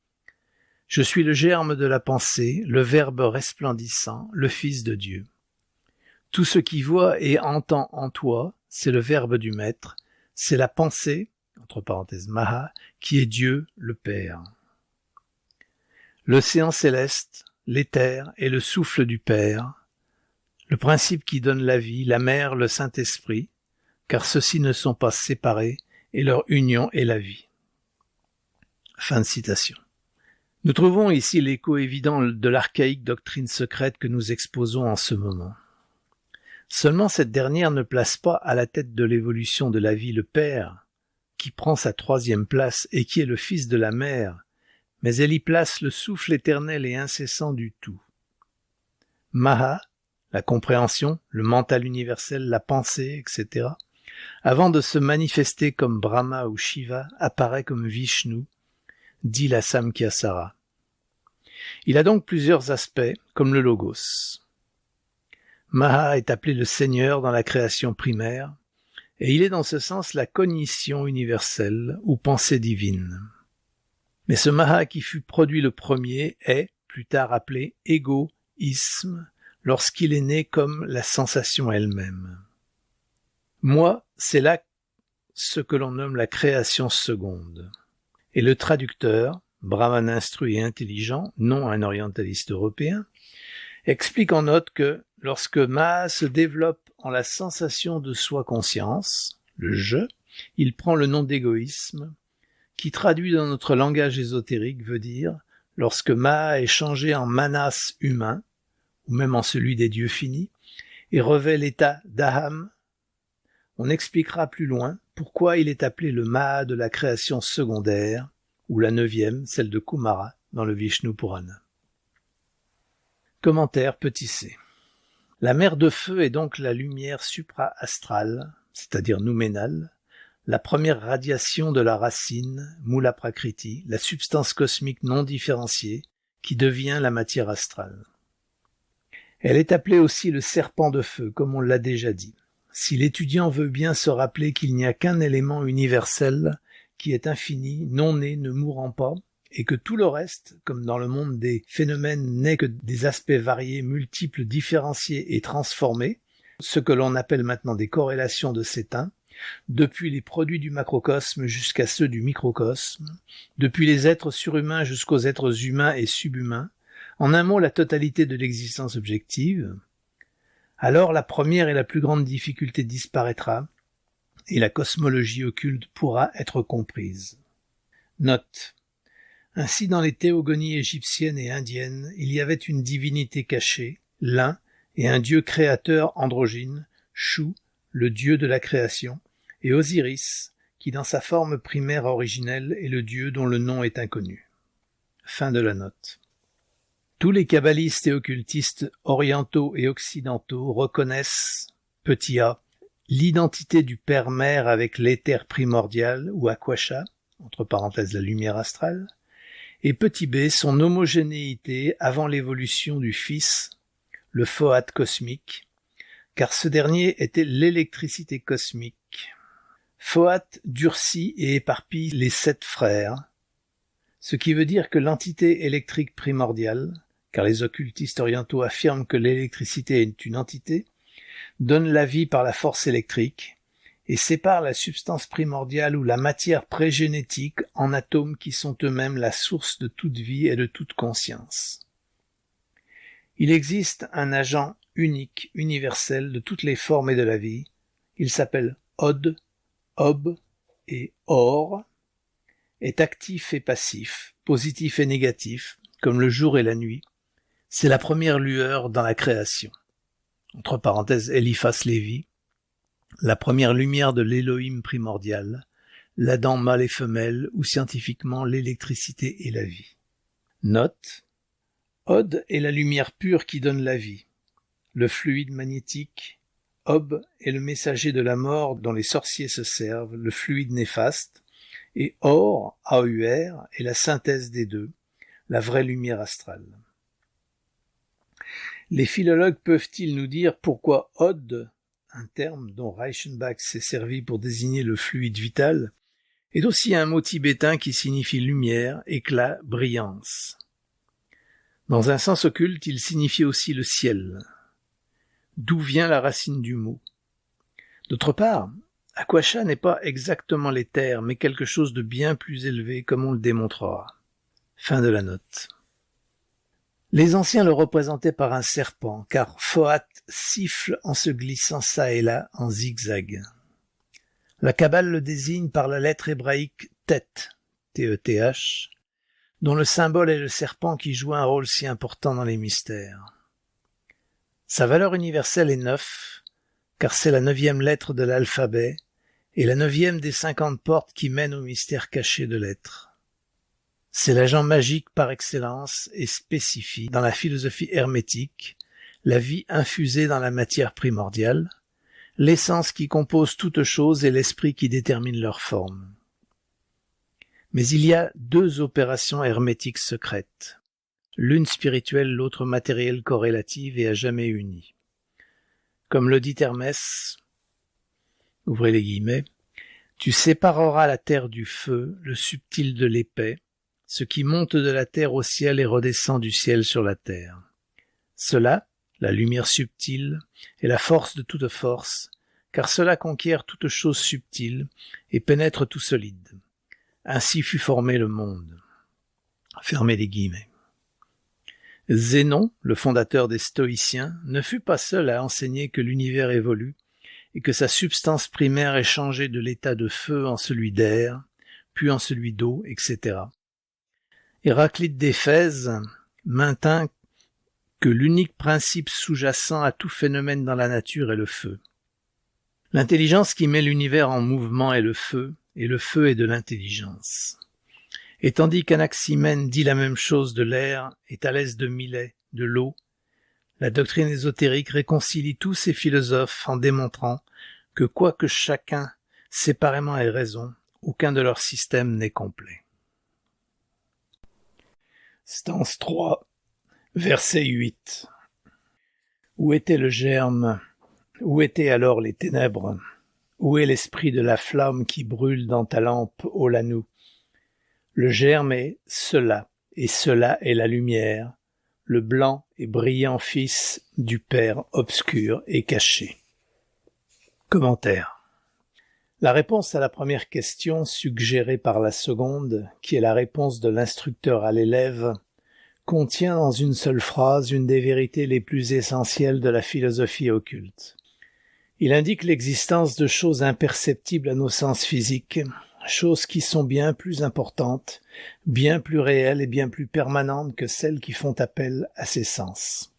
Je suis le germe de la pensée, le Verbe resplendissant, le Fils de Dieu. Tout ce qui voit et entend en toi, c'est le Verbe du Maître, c'est la pensée, entre parenthèses Maha, qui est Dieu, le Père. L'océan céleste, l'éther et le souffle du Père, le principe qui donne la vie, la mer, le Saint-Esprit, car ceux-ci ne sont pas séparés et leur union est la vie. » Fin de citation. Nous trouvons ici l'écho évident de l'archaïque doctrine secrète que nous exposons en ce moment. Seulement cette dernière ne place pas à la tête de l'évolution de la vie le Père, qui prend sa 3e place et qui est le Fils de la Mère, mais elle y place le souffle éternel et incessant du tout. Maha, la compréhension, le mental universel, la pensée, etc., avant de se manifester comme Brahma ou Shiva, apparaît comme Vishnu, dit la Samkhya-sara. Il a donc plusieurs aspects, comme le Logos. Maha est appelé le Seigneur dans la création primaire, et il est dans ce sens la cognition universelle ou pensée divine. Mais ce Maha qui fut produit le premier est, plus tard appelé égoïsme, lorsqu'il est né comme la sensation elle-même. Moi, c'est là ce que l'on nomme la création seconde. Et le traducteur, brahman instruit et intelligent, non un orientaliste européen, explique en note que lorsque Maha se développe en la sensation de soi-conscience, le je, il prend le nom d'égoïsme, qui traduit dans notre langage ésotérique veut dire lorsque Maha est changé en manas humain, ou même en celui des dieux finis, et revêt l'état d'aham, on expliquera plus loin pourquoi il est appelé le Maha de la création secondaire, ou la 9e, celle de Kumara, dans le Vishnu Purana. Commentaire petit c. La mer de feu est donc la lumière supra-astrale, c'est-à-dire nouménale, la première radiation de la racine, Mula Prakriti, la substance cosmique non différenciée, qui devient la matière astrale. Elle est appelée aussi le serpent de feu, comme on l'a déjà dit. Si l'étudiant veut bien se rappeler qu'il n'y a qu'un élément universel qui est infini, non né, ne mourant pas, et que tout le reste, comme dans le monde des phénomènes, n'est que des aspects variés, multiples, différenciés et transformés, ce que l'on appelle maintenant des corrélations de Sétain, depuis les produits du macrocosme jusqu'à ceux du microcosme, depuis les êtres surhumains jusqu'aux êtres humains et subhumains, en un mot la totalité de l'existence objective, alors la première et la plus grande difficulté disparaîtra, et la cosmologie occulte pourra être comprise. Note. Ainsi dans les théogonies égyptiennes et indiennes, il y avait une divinité cachée, l'un, et un dieu créateur androgyne, Shu, le dieu de la création, et Osiris, qui dans sa forme primaire originelle est le dieu dont le nom est inconnu. Fin de la note. Tous les kabbalistes et occultistes orientaux et occidentaux reconnaissent, petit a, l'identité du père-mère avec l'éther primordial, ou Akasha, entre parenthèses la lumière astrale, et petit b, son homogénéité avant l'évolution du fils, le Fohat cosmique, car ce dernier était l'électricité cosmique. Fohat durcit et éparpille les 7 frères, ce qui veut dire que l'entité électrique primordiale, car les occultistes orientaux affirment que l'électricité est une entité, donne la vie par la force électrique et sépare la substance primordiale ou la matière prégénétique en atomes qui sont eux-mêmes la source de toute vie et de toute conscience. Il existe un agent unique, universel de toutes les formes et de la vie. Il s'appelle Od, Ob et Or, est actif et passif, positif et négatif, comme le jour et la nuit. C'est la première lueur dans la création. Entre parenthèses, Eliphas Lévi, la première lumière de l'Élohim primordial, l'Adam mâle et femelle, ou scientifiquement l'électricité et la vie. Note. Od est la lumière pure qui donne la vie. Le fluide magnétique. Ob est le messager de la mort dont les sorciers se servent, le fluide néfaste. Et Or, AUR, est la synthèse des deux, la vraie lumière astrale. Les philologues peuvent-ils nous dire pourquoi Od, un terme dont Reichenbach s'est servi pour désigner le fluide vital, est aussi un mot tibétain qui signifie lumière, éclat, brillance. Dans un sens occulte, il signifie aussi le ciel. D'où vient la racine du mot? D'autre part, Akasha n'est pas exactement l'éther, mais quelque chose de bien plus élevé, comme on le démontrera. Fin de la note. Les anciens le représentaient par un serpent, car Fohat siffle en se glissant çà et là en zigzag. La Kabbale le désigne par la lettre hébraïque Tet, T-E-T-H, dont le symbole est le serpent qui joue un rôle si important dans les mystères. Sa valeur universelle est 9, car c'est la 9e lettre de l'alphabet et la 9e des 50 portes qui mènent au mystère caché de l'être. C'est l'agent magique par excellence et spécifie dans la philosophie hermétique, la vie infusée dans la matière primordiale, l'essence qui compose toute chose et l'esprit qui détermine leur forme. Mais il y a 2 opérations hermétiques secrètes, l'une spirituelle, l'autre matérielle corrélative et à jamais unie. Comme le dit Hermès, ouvrez les guillemets, « Tu sépareras la terre du feu, le subtil de l'épais, ce qui monte de la terre au ciel et redescend du ciel sur la terre. Cela, la lumière subtile, est la force de toute force, car cela conquiert toute chose subtile et pénètre tout solide. Ainsi fut formé le monde. » Fermez les guillemets. Zénon, le fondateur des Stoïciens, ne fut pas seul à enseigner que l'univers évolue et que sa substance primaire est changée de l'état de feu en celui d'air, puis en celui d'eau, etc. Héraclite d'Éphèse maintint que l'unique principe sous-jacent à tout phénomène dans la nature est le feu. L'intelligence qui met l'univers en mouvement est le feu est de l'intelligence. Et tandis qu'Anaximène dit la même chose de l'air et Thalès de Milet de l'eau, la doctrine ésotérique réconcilie tous ces philosophes en démontrant que quoique chacun séparément ait raison, aucun de leurs systèmes n'est complet. Stance 3, verset 8. Où était le germe? Où étaient alors les ténèbres? Où est l'esprit de la flamme qui brûle dans ta lampe, ô Lanou? Le germe est cela, et cela est la lumière, le blanc et brillant fils du Père obscur et caché. Commentaire. La réponse à la première question, suggérée par la seconde, qui est la réponse de l'instructeur à l'élève, contient dans une seule phrase une des vérités les plus essentielles de la philosophie occulte. Il indique l'existence de choses imperceptibles à nos sens physiques, choses qui sont bien plus importantes, bien plus réelles et bien plus permanentes que celles qui font appel à ces sens.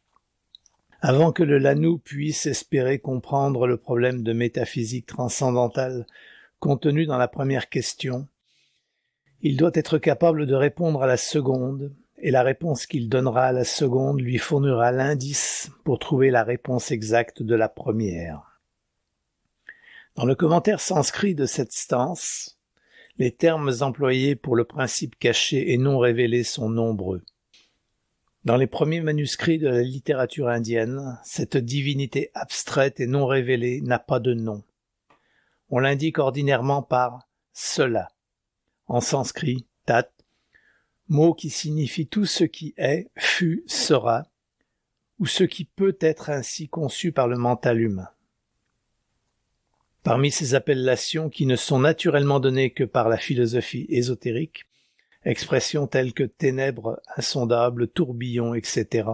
Avant que le Lanou puisse espérer comprendre le problème de métaphysique transcendantale contenu dans la première question, il doit être capable de répondre à la seconde, et la réponse qu'il donnera à la seconde lui fournira l'indice pour trouver la réponse exacte de la première. Dans le commentaire sanskrit de cette stance, les termes employés pour le principe caché et non révélé sont nombreux. Dans les premiers manuscrits de la littérature indienne, cette divinité abstraite et non révélée n'a pas de nom. On l'indique ordinairement par « cela », en sanskrit « tat », mot qui signifie tout ce qui est, fut, sera, ou ce qui peut être ainsi conçu par le mental humain. Parmi ces appellations qui ne sont naturellement données que par la philosophie ésotérique, expressions telles que ténèbres insondables, tourbillons, etc.,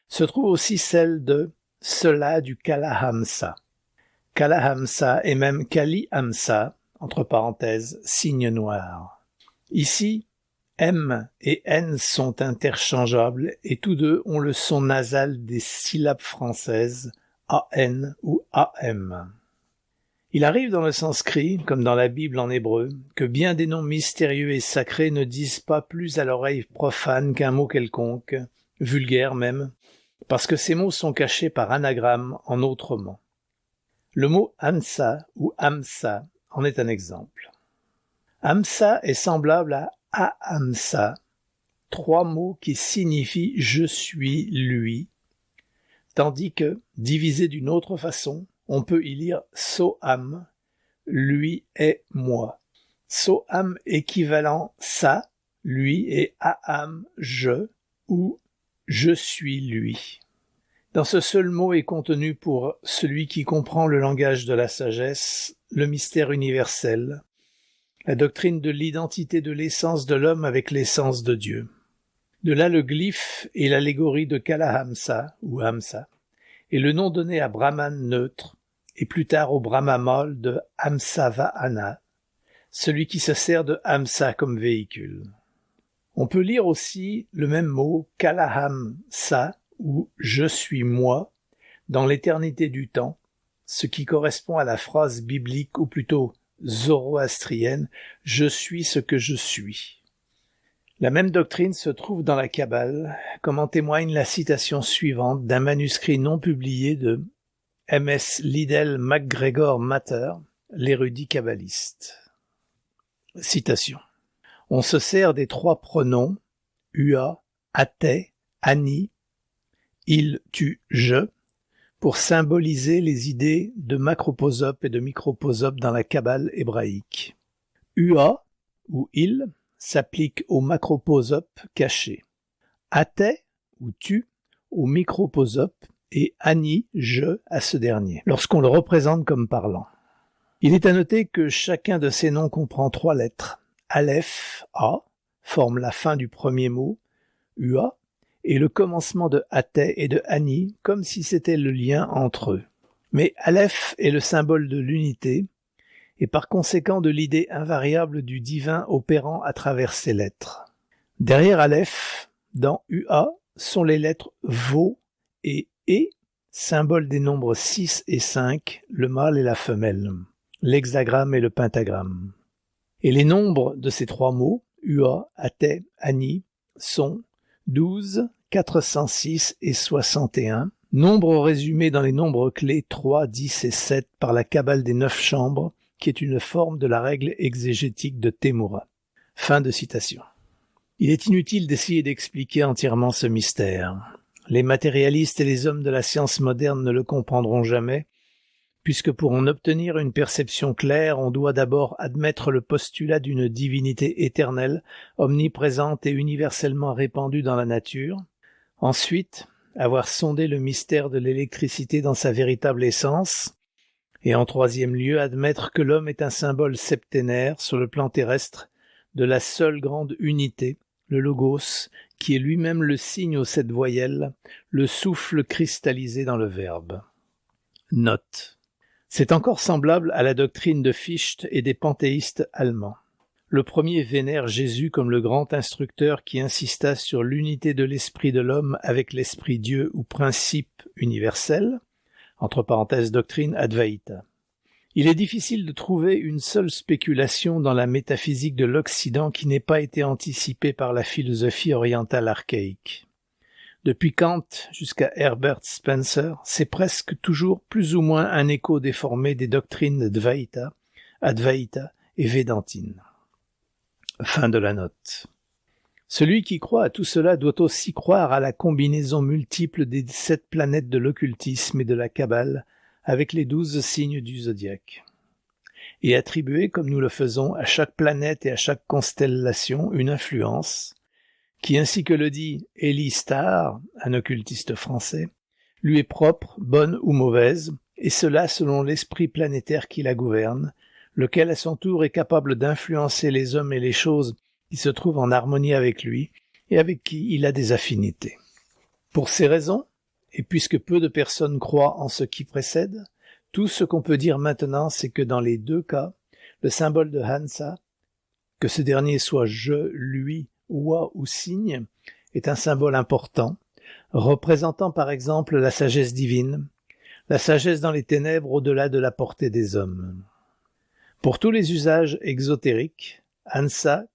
se trouve aussi celle de cela du Kalahamsa. Kalahamsa et même Kali-Hamsa, entre parenthèses, signe noir. Ici, M et N sont interchangeables et tous deux ont le son nasal des syllabes françaises AN ou AM. Il arrive dans le sanskrit, comme dans la Bible en hébreu, que bien des noms mystérieux et sacrés ne disent pas plus à l'oreille profane qu'un mot quelconque, vulgaire même, parce que ces mots sont cachés par anagramme en autrement. Le mot Hamsa ou Hamsa en est un exemple. Hamsa est semblable à Ahamsa, trois mots qui signifient « je suis lui », tandis que, divisé d'une autre façon, on peut y lire Soham, lui est moi. Soham équivalent ça, lui, et Aham, je, ou je suis lui. Dans ce seul mot est contenu pour celui qui comprend le langage de la sagesse, le mystère universel, la doctrine de l'identité de l'essence de l'homme avec l'essence de Dieu. De là le glyphe et l'allégorie de Kalahamsa, ou Hamsa, et le nom donné à Brahman neutre, et plus tard au Brahma mâle de Hamsavahana, celui qui se sert de Hamsa comme véhicule. On peut lire aussi le même mot Kalahamsa, ou « je suis moi », dans l'éternité du temps, ce qui correspond à la phrase biblique, ou plutôt zoroastrienne « je suis ce que je suis ». La même doctrine se trouve dans la Kabbale, comme en témoigne la citation suivante d'un manuscrit non publié de M.S. Liddell MacGregor Matter, l'érudit kabbaliste. Citation. On se sert des trois pronoms Ua, Ate, Ani, il, tu, je, pour symboliser les idées de macroposope et de microposope dans la Kabbale hébraïque. Ua, ou il, s'applique au macroposope caché. Ate, ou tu, au microposope, et Ani, je, à ce dernier, lorsqu'on le représente comme parlant. Il est à noter que chacun de ces noms comprend trois lettres. Aleph, A, forme la fin du premier mot, Ua, et le commencement de Athé et de Ani, comme si c'était le lien entre eux. Mais Aleph est le symbole de l'unité, et par conséquent de l'idée invariable du divin opérant à travers ses lettres. Derrière Aleph, dans UA, sont les lettres Vo et E, symbole des nombres 6 et 5, le mâle et la femelle, l'hexagramme et le pentagramme. Et les nombres de ces trois mots, UA, Athé, Ani, sont 12, 406 et 61, nombres résumés dans les nombres clés 3, 10 et 7 par la Kabbale des 9 chambres, qui est une forme de la règle exégétique de Temura. Fin de citation. Il est inutile d'essayer d'expliquer entièrement ce mystère. Les matérialistes et les hommes de la science moderne ne le comprendront jamais, puisque pour en obtenir une perception claire, on doit d'abord admettre le postulat d'une divinité éternelle, omniprésente et universellement répandue dans la nature. Ensuite, avoir sondé le mystère de l'électricité dans sa véritable essence, et en troisième lieu, admettre que l'homme est un symbole septénaire sur le plan terrestre de la seule grande unité, le logos, qui est lui-même le signe aux 7 voyelles, le souffle cristallisé dans le verbe. Note. C'est encore semblable à la doctrine de Fichte et des panthéistes allemands. Le premier vénère Jésus comme le grand instructeur qui insista sur l'unité de l'esprit de l'homme avec l'esprit Dieu ou principe universel, entre parenthèses doctrine Advaita. Il est difficile de trouver une seule spéculation dans la métaphysique de l'Occident qui n'ait pas été anticipée par la philosophie orientale archaïque. Depuis Kant jusqu'à Herbert Spencer, c'est presque toujours plus ou moins un écho déformé des doctrines Dvaita, Advaita et Védantine. Fin de la note. Celui qui croit à tout cela doit aussi croire à la combinaison multiple des 7 planètes de l'occultisme et de la Kabbale avec les 12 signes du zodiaque, et attribuer, comme nous le faisons, à chaque planète et à chaque constellation une influence qui, ainsi que le dit Élie Starr, un occultiste français, lui est propre, bonne ou mauvaise, et cela selon l'esprit planétaire qui la gouverne, lequel à son tour est capable d'influencer les hommes et les choses qui se trouvent en harmonie avec lui et avec qui il a des affinités. Pour ces raisons, et puisque peu de personnes croient en ce qui précède, tout ce qu'on peut dire maintenant, c'est que dans les 2 cas, le symbole de Hansa, que ce dernier soit je, lui, oua ou signe, est un symbole important, représentant par exemple la sagesse divine, la sagesse dans les ténèbres au-delà de la portée des hommes. Pour tous les usages exotériques, Hansa,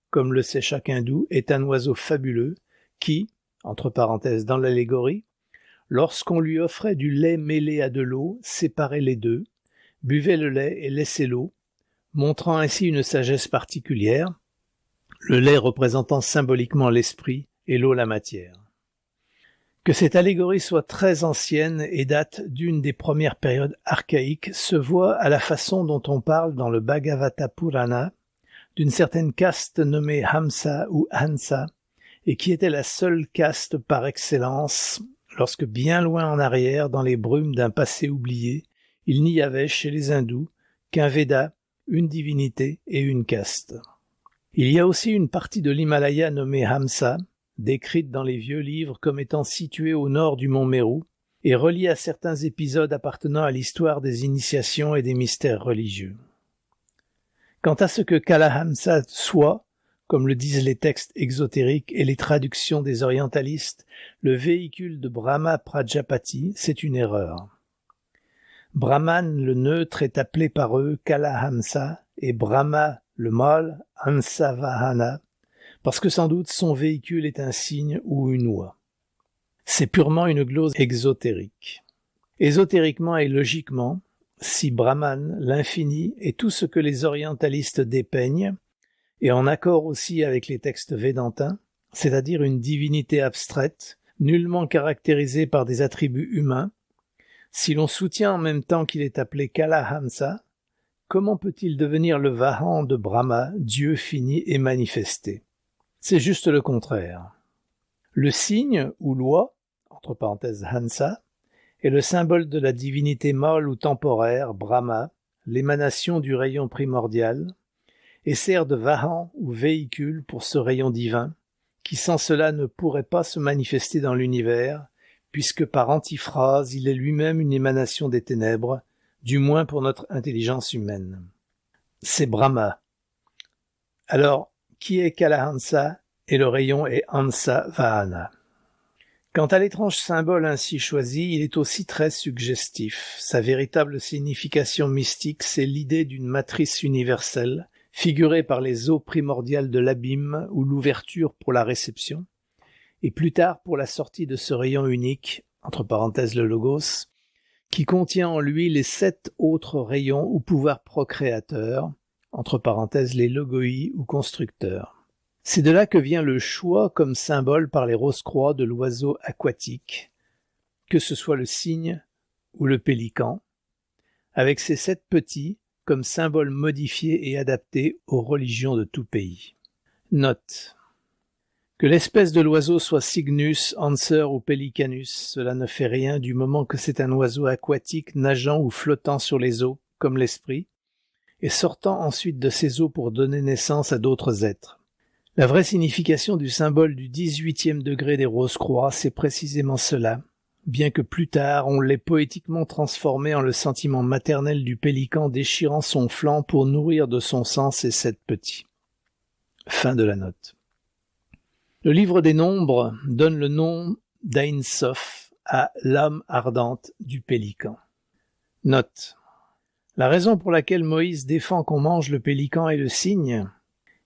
comme le sait chaque hindou, est un oiseau fabuleux qui, entre parenthèses dans l'allégorie, lorsqu'on lui offrait du lait mêlé à de l'eau, séparait les deux, buvait le lait et laissait l'eau, montrant ainsi une sagesse particulière, le lait représentant symboliquement l'esprit et l'eau la matière. Que cette allégorie soit très ancienne et date d'une des premières périodes archaïques se voit à la façon dont on parle dans le Bhagavata Purana d'une certaine caste nommée Hamsa ou Hansa, et qui était la seule caste par excellence lorsque bien loin en arrière, dans les brumes d'un passé oublié, il n'y avait chez les hindous qu'un Veda, une divinité et une caste. Il y a aussi une partie de l'Himalaya nommée Hamsa, décrite dans les vieux livres comme étant située au nord du mont Meru, et reliée à certains épisodes appartenant à l'histoire des initiations et des mystères religieux. Quant à ce que Kalahamsa soit, comme le disent les textes exotériques et les traductions des orientalistes, le véhicule de Brahma Prajapati, c'est une erreur. Brahman, le neutre, est appelé par eux Kalahamsa, et Brahma, le mâle, Hansavahana, parce que sans doute son véhicule est un signe ou une oie. C'est purement une glose exotérique. Ésotériquement et logiquement, si Brahman, l'infini, est tout ce que les orientalistes dépeignent, et en accord aussi avec les textes védantins, c'est-à-dire une divinité abstraite, nullement caractérisée par des attributs humains, si l'on soutient en même temps qu'il est appelé Kalahamsa, comment peut-il devenir le Vahan de Brahma, Dieu fini et manifesté? C'est juste le contraire. Le signe, ou loi, entre parenthèses Hansa, est le symbole de la divinité mâle ou temporaire, Brahma, l'émanation du rayon primordial, et sert de Vahan ou véhicule pour ce rayon divin, qui sans cela ne pourrait pas se manifester dans l'univers, puisque par antiphrase il est lui-même une émanation des ténèbres, du moins pour notre intelligence humaine. C'est Brahma. Alors, qui est Kalahansa et le rayon est Hansa Vahana. Quant à l'étrange symbole ainsi choisi, il est aussi très suggestif. Sa véritable signification mystique, c'est l'idée d'une matrice universelle, figurée par les eaux primordiales de l'abîme ou l'ouverture pour la réception, et plus tard pour la sortie de ce rayon unique, entre parenthèses le logos, qui contient en lui les 7 autres rayons ou pouvoirs procréateurs, entre parenthèses les logoi ou constructeurs. C'est de là que vient le choix comme symbole par les Rose-Croix de l'oiseau aquatique, que ce soit le cygne ou le pélican, avec ses 7 petits comme symbole modifié et adapté aux religions de tout pays. Note. Que l'espèce de l'oiseau soit Cygnus, Anser ou Pelicanus, cela ne fait rien du moment que c'est un oiseau aquatique nageant ou flottant sur les eaux, comme l'esprit, et sortant ensuite de ces eaux pour donner naissance à d'autres êtres. La vraie signification du symbole du 18e degré des Rose-Croix, c'est précisément cela, bien que plus tard on l'ait poétiquement transformé en le sentiment maternel du pélican déchirant son flanc pour nourrir de son sang ses 7 petits. Fin de la note. Le livre des Nombres donne le nom d'Ain Sof à l'âme ardente du pélican. Note. La raison pour laquelle Moïse défend qu'on mange le pélican et le cygne,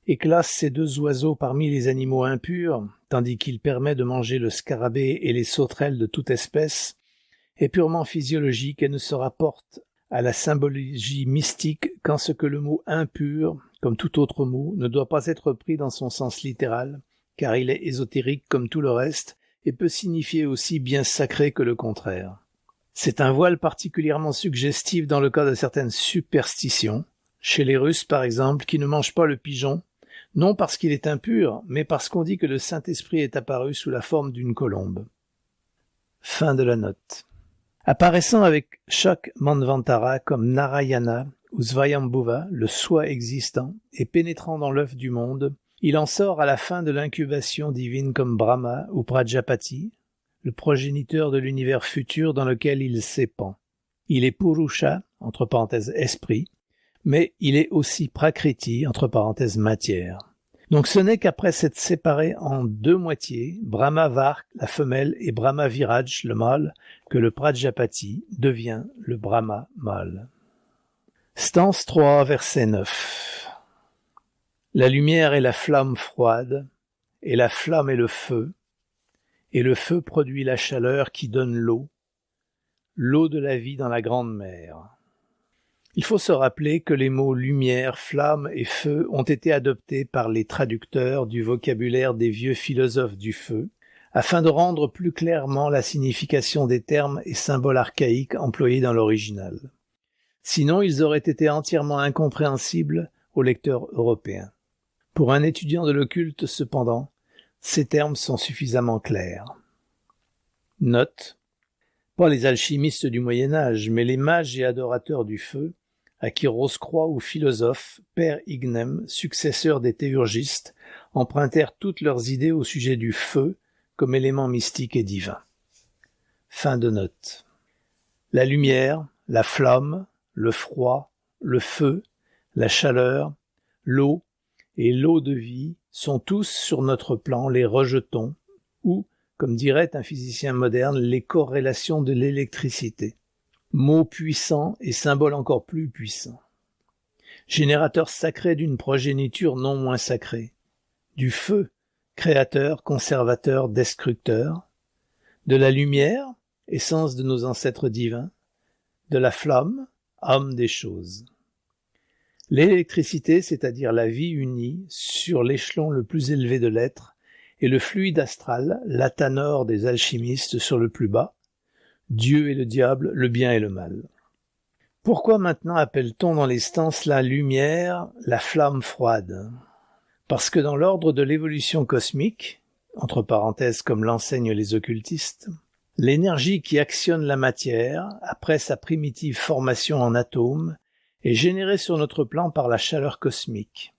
et classe ces 2 oiseaux parmi les animaux impurs, tandis qu'il permet de manger le scarabée et les sauterelles de toute espèce, est purement physiologique et ne se rapporte à la symbologie mystique qu'en ce que le mot impur, comme tout autre mot, ne doit pas être pris dans son sens littéral, car il est ésotérique comme tout le reste et peut signifier aussi bien sacré que le contraire. C'est un voile particulièrement suggestif dans le cas de certaines superstitions, chez les Russes par exemple, qui ne mangent pas le pigeon, non parce qu'il est impur, mais parce qu'on dit que le Saint-Esprit est apparu sous la forme d'une colombe. Fin de la note. Apparaissant avec chaque Manvantara comme Narayana ou Svayambhuva, le soi existant, et pénétrant dans l'œuf du monde, il en sort à la fin de l'incubation divine comme Brahma ou Prajapati, le progéniteur de l'univers futur dans lequel il s'épand. Il est Purusha, entre parenthèses esprit, mais il est aussi Prakriti, entre parenthèses matière. Donc ce n'est qu'après s'être séparé en 2 moitiés, Brahma Vark, la femelle, et Brahma Viraj, le mâle, que le Prajapati devient le Brahma mâle. Stance 3, verset 9. La lumière est la flamme froide, et la flamme est le feu produit la chaleur qui donne l'eau de la vie dans la grande mer. Il faut se rappeler que les mots lumière, flamme et feu ont été adoptés par les traducteurs du vocabulaire des vieux philosophes du feu, afin de rendre plus clairement la signification des termes et symboles archaïques employés dans l'original. Sinon, ils auraient été entièrement incompréhensibles aux lecteurs européens. Pour un étudiant de l'occulte, cependant, ces termes sont suffisamment clairs. Note. Pas les alchimistes du Moyen-Âge, mais les mages et adorateurs du feu, à qui Rose-Croix ou philosophe, Père Ignem, successeur des théurgistes, empruntèrent toutes leurs idées au sujet du feu comme élément mystique et divin. Fin de note. La lumière, la flamme, le froid, le feu, la chaleur, l'eau et l'eau de vie sont tous sur notre plan les rejetons ou, comme dirait un physicien moderne, les corrélations de l'électricité. Mot puissant et symbole encore plus puissant. Générateur sacré d'une progéniture non moins sacrée. Du feu, créateur, conservateur, destructeur. De la lumière, essence de nos ancêtres divins. De la flamme, âme des choses. L'électricité, c'est-à-dire la vie unie sur l'échelon le plus élevé de l'être, et le fluide astral, l'atanor des alchimistes sur le plus bas, Dieu et le diable, le bien et le mal. Pourquoi maintenant appelle-t-on dans les stances la lumière la flamme froide? Parce que dans l'ordre de l'évolution cosmique, entre parenthèses comme l'enseignent les occultistes, l'énergie qui actionne la matière, après sa primitive formation en atomes, est générée sur notre plan par la chaleur cosmique.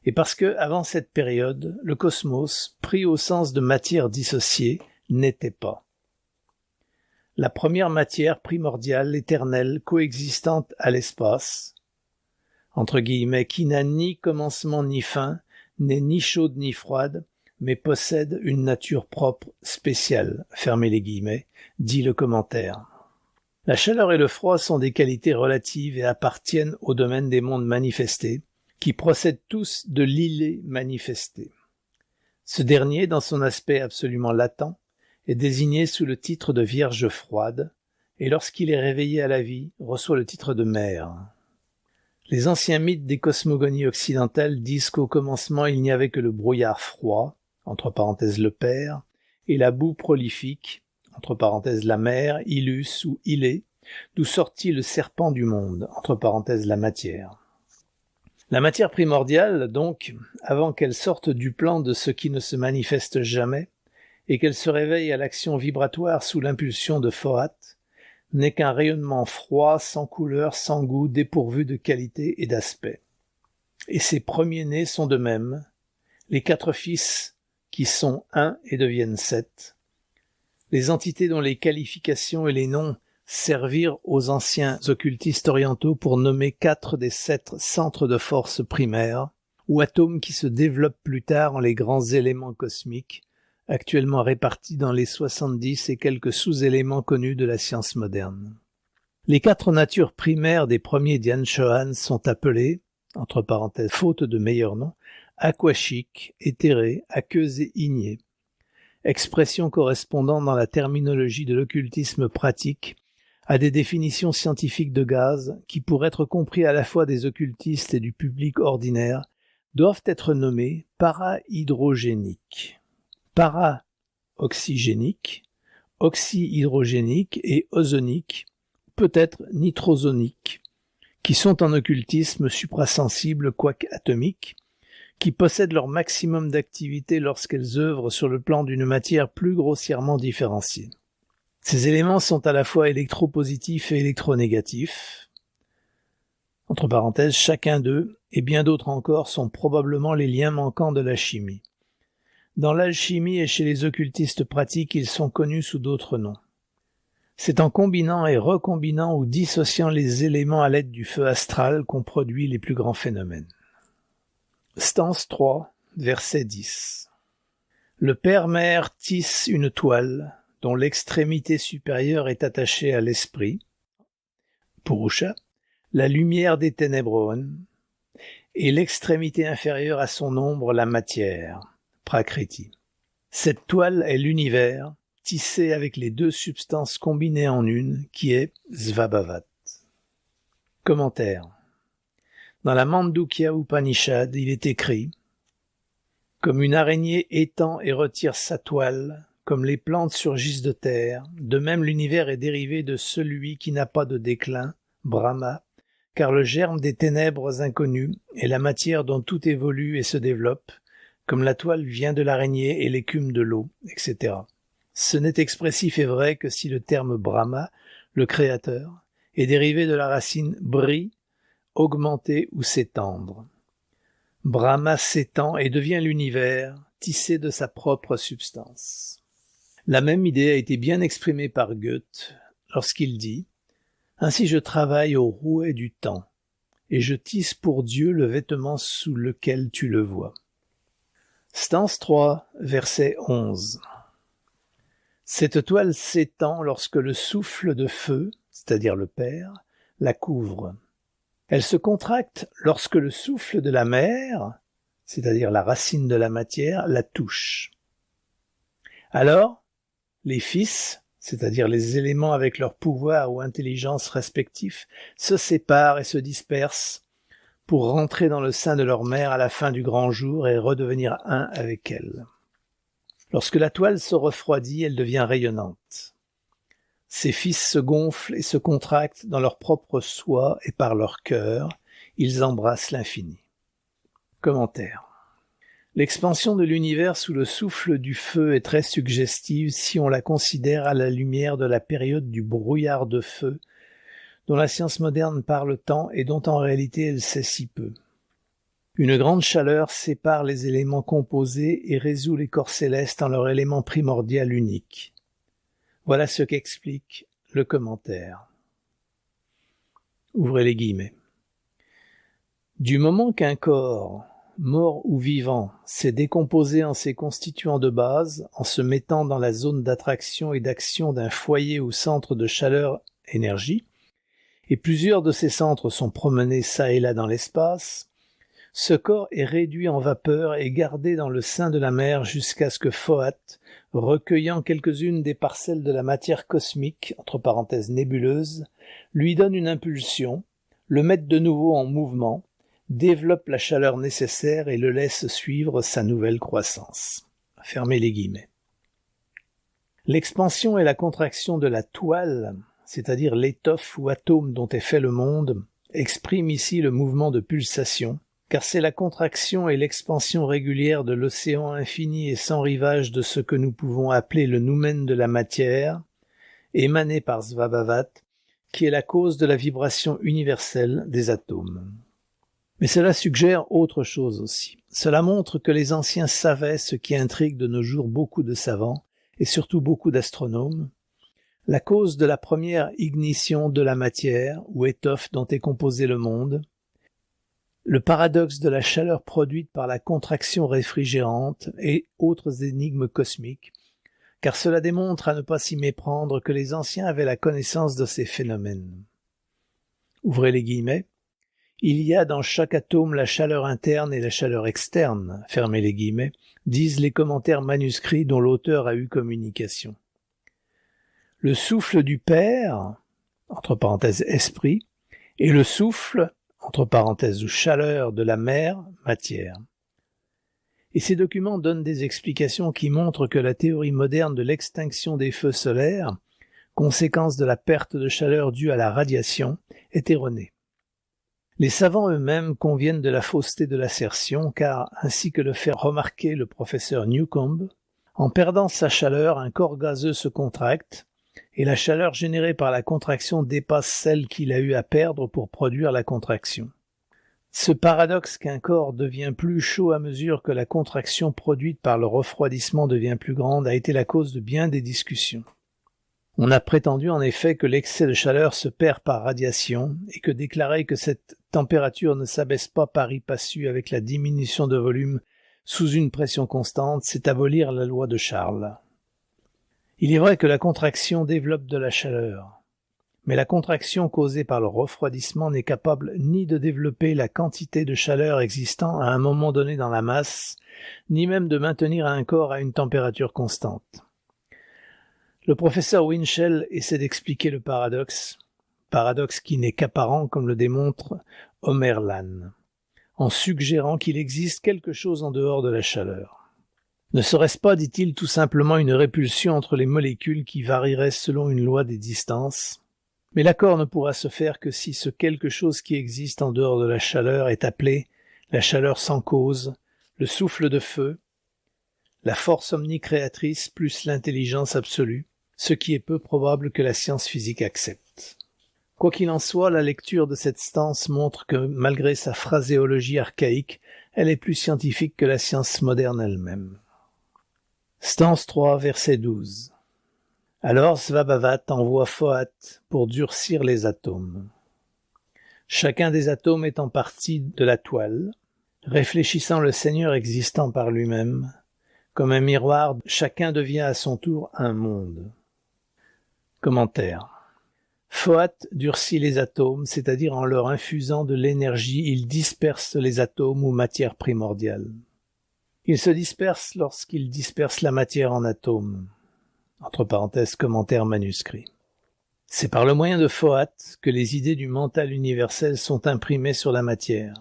et parce que, avant cette période, le cosmos, pris au sens de matière dissociée, n'était pas. La première matière primordiale, éternelle, coexistante à l'espace, entre guillemets, qui n'a ni commencement ni fin, n'est ni chaude ni froide, mais possède une nature propre, spéciale, fermez les guillemets, dit le commentaire. La chaleur et le froid sont des qualités relatives et appartiennent au domaine des mondes manifestés, qui procèdent tous de l'îlé manifesté. Ce dernier, dans son aspect absolument latent, est désigné sous le titre de Vierge froide, et lorsqu'il est réveillé à la vie, reçoit le titre de mer. Les anciens mythes des cosmogonies occidentales disent qu'au commencement il n'y avait que le brouillard froid, entre parenthèses le père, et la boue prolifique, entre parenthèses la mer, Ilus ou Ilé, d'où sortit le serpent du monde, entre parenthèses la matière. La matière primordiale, donc, avant qu'elle sorte du plan de ce qui ne se manifeste jamais, et qu'elle se réveille à l'action vibratoire sous l'impulsion de Fohat, n'est qu'un rayonnement froid, sans couleur, sans goût, dépourvu de qualité et d'aspect. Et ses premiers-nés sont de même, les 4 fils qui sont 1 et deviennent 7, les entités dont les qualifications et les noms servirent aux anciens occultistes orientaux pour nommer 4 des 7 centres de force primaires, ou atomes qui se développent plus tard en les grands éléments cosmiques, actuellement répartis dans les 70 et quelques sous-éléments connus de la science moderne. Les 4 natures primaires des premiers Dian Shohan sont appelées, entre parenthèses faute de meilleur nom, aquashiques, éthérées, aqueuses et ignées, expression correspondant dans la terminologie de l'occultisme pratique à des définitions scientifiques de gaz qui, pour être compris à la fois des occultistes et du public ordinaire, doivent être nommés para-hydrogéniques. Para-oxygénique, oxy-hydrogénique et ozonique, peut-être nitrosonique, qui sont en occultisme suprasensibles quoique atomiques, qui possèdent leur maximum d'activité lorsqu'elles œuvrent sur le plan d'une matière plus grossièrement différenciée. Ces éléments sont à la fois électropositifs et électronégatifs. Entre parenthèses, chacun d'eux, et bien d'autres encore, sont probablement les liens manquants de la chimie. Dans l'alchimie et chez les occultistes pratiques, ils sont connus sous d'autres noms. C'est en combinant et recombinant ou dissociant les éléments à l'aide du feu astral qu'on produit les plus grands phénomènes. Stance 3, verset 10. Le Père-Mère tisse une toile dont l'extrémité supérieure est attachée à l'esprit, Purusha, la lumière des ténébrons, et l'extrémité inférieure à son ombre, la matière, Prakriti. Cette toile est l'univers, tissé avec les 2 substances combinées en une, qui est Svabhavat. Commentaire. Dans la Mandukya Upanishad, il est écrit « Comme une araignée étend et retire sa toile, comme les plantes surgissent de terre, de même l'univers est dérivé de celui qui n'a pas de déclin, Brahma, car le germe des ténèbres inconnues est la matière dont tout évolue et se développe, comme la toile vient de l'araignée et l'écume de l'eau, etc. Ce n'est expressif et vrai que si le terme Brahma, le créateur, est dérivé de la racine bri, augmenter ou s'étendre. Brahma s'étend et devient l'univers, tissé de sa propre substance. La même idée a été bien exprimée par Goethe lorsqu'il dit « Ainsi je travaille au rouet du temps, et je tisse pour Dieu le vêtement sous lequel tu le vois. » Stance 3, verset 11. Cette toile s'étend lorsque le souffle de feu, c'est-à-dire le Père, la couvre. Elle se contracte lorsque le souffle de la mer, c'est-à-dire la racine de la matière, la touche. Alors, les fils, c'est-à-dire les éléments avec leur pouvoir ou intelligence respectifs, se séparent et se dispersent pour rentrer dans le sein de leur mère à la fin du grand jour et redevenir un avec elle. Lorsque la toile se refroidit, elle devient rayonnante. Ces fils se gonflent et se contractent dans leur propre soi et par leur cœur, ils embrassent l'infini. Commentaire. L'expansion de l'univers sous le souffle du feu est très suggestive si on la considère à la lumière de la période du brouillard de feu, dont la science moderne parle tant et dont en réalité elle sait si peu. Une grande chaleur sépare les éléments composés et résout les corps célestes en leur élément primordial unique. Voilà ce qu'explique le commentaire. Ouvrez les guillemets. Du moment qu'un corps, mort ou vivant, s'est décomposé en ses constituants de base, en se mettant dans la zone d'attraction et d'action d'un foyer ou centre de chaleur-énergie, et plusieurs de ces centres sont promenés çà et là dans l'espace, ce corps est réduit en vapeur et gardé dans le sein de la mer jusqu'à ce que Fohat, recueillant quelques-unes des parcelles de la matière cosmique, entre parenthèses nébuleuse, lui donne une impulsion, le mette de nouveau en mouvement, développe la chaleur nécessaire et le laisse suivre sa nouvelle croissance. Fermez les guillemets. L'expansion et la contraction de la toile, c'est-à-dire l'étoffe ou atome dont est fait le monde, expriment ici le mouvement de pulsation, car c'est la contraction et l'expansion régulière de l'océan infini et sans rivage de ce que nous pouvons appeler le noumen de la matière, émané par Svabhavat, qui est la cause de la vibration universelle des atomes. Mais cela suggère autre chose aussi. Cela montre que les anciens savaient ce qui intrigue de nos jours beaucoup de savants, et surtout beaucoup d'astronomes, la cause de la première ignition de la matière, ou étoffe dont est composé le monde, le paradoxe de la chaleur produite par la contraction réfrigérante et autres énigmes cosmiques, car cela démontre à ne pas s'y méprendre que les anciens avaient la connaissance de ces phénomènes. Ouvrez les guillemets. Il y a dans chaque atome la chaleur interne et la chaleur externe, fermez les guillemets, disent les commentaires manuscrits dont l'auteur a eu communication. Le souffle du Père, entre parenthèses esprit, et le souffle, entre parenthèses ou chaleur de la mer, matière. Et ces documents donnent des explications qui montrent que la théorie moderne de l'extinction des feux solaires, conséquence de la perte de chaleur due à la radiation, est erronée. Les savants eux-mêmes conviennent de la fausseté de l'assertion, car, ainsi que le fait remarquer le professeur Newcomb, en perdant sa chaleur, un corps gazeux se contracte, et la chaleur générée par la contraction dépasse celle qu'il a eu à perdre pour produire la contraction. Ce paradoxe qu'un corps devient plus chaud à mesure que la contraction produite par le refroidissement devient plus grande a été la cause de bien des discussions. On a prétendu en effet que l'excès de chaleur se perd par radiation et que déclarer que cette température ne s'abaisse pas pari passu avec la diminution de volume sous une pression constante, c'est abolir la loi de Charles. Il est vrai que la contraction développe de la chaleur, mais la contraction causée par le refroidissement n'est capable ni de développer la quantité de chaleur existant à un moment donné dans la masse, ni même de maintenir un corps à une température constante. Le professeur Winchell essaie d'expliquer le paradoxe qui n'est qu'apparent comme le démontre Omerlan, en suggérant qu'il existe quelque chose en dehors de la chaleur. Ne serait-ce pas, dit-il, tout simplement une répulsion entre les molécules qui varierait selon une loi des distances? Mais l'accord ne pourra se faire que si ce quelque chose qui existe en dehors de la chaleur est appelé la chaleur sans cause, le souffle de feu, la force omnicréatrice plus l'intelligence absolue, ce qui est peu probable que la science physique accepte. Quoi qu'il en soit, la lecture de cette stance montre que, malgré sa phraséologie archaïque, elle est plus scientifique que la science moderne elle-même. Stance 3, verset 12. Alors Svabhavat envoie Fohat pour durcir les atomes. Chacun des atomes étant partie de la toile, réfléchissant le Seigneur existant par lui-même, comme un miroir, chacun devient à son tour un monde. Commentaire. Fohat durcit les atomes, c'est-à-dire en leur infusant de l'énergie, il disperse les atomes ou matière primordiale. Il se disperse lorsqu'il disperse la matière en atomes. Entre parenthèses, commentaire manuscrit. C'est par le moyen de Fohat que les idées du mental universel sont imprimées sur la matière.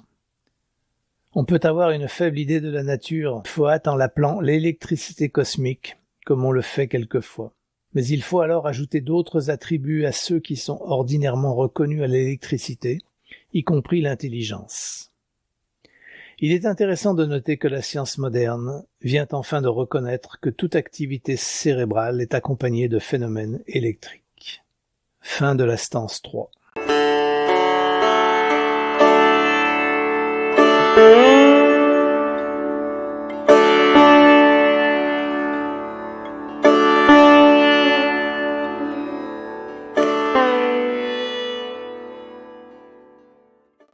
On peut avoir une faible idée de la nature Fohat en l'appelant l'électricité cosmique, comme on le fait quelquefois. Mais il faut alors ajouter d'autres attributs à ceux qui sont ordinairement reconnus à l'électricité, y compris l'intelligence. Il est intéressant de noter que la science moderne vient enfin de reconnaître que toute activité cérébrale est accompagnée de phénomènes électriques. Fin de la stance 3.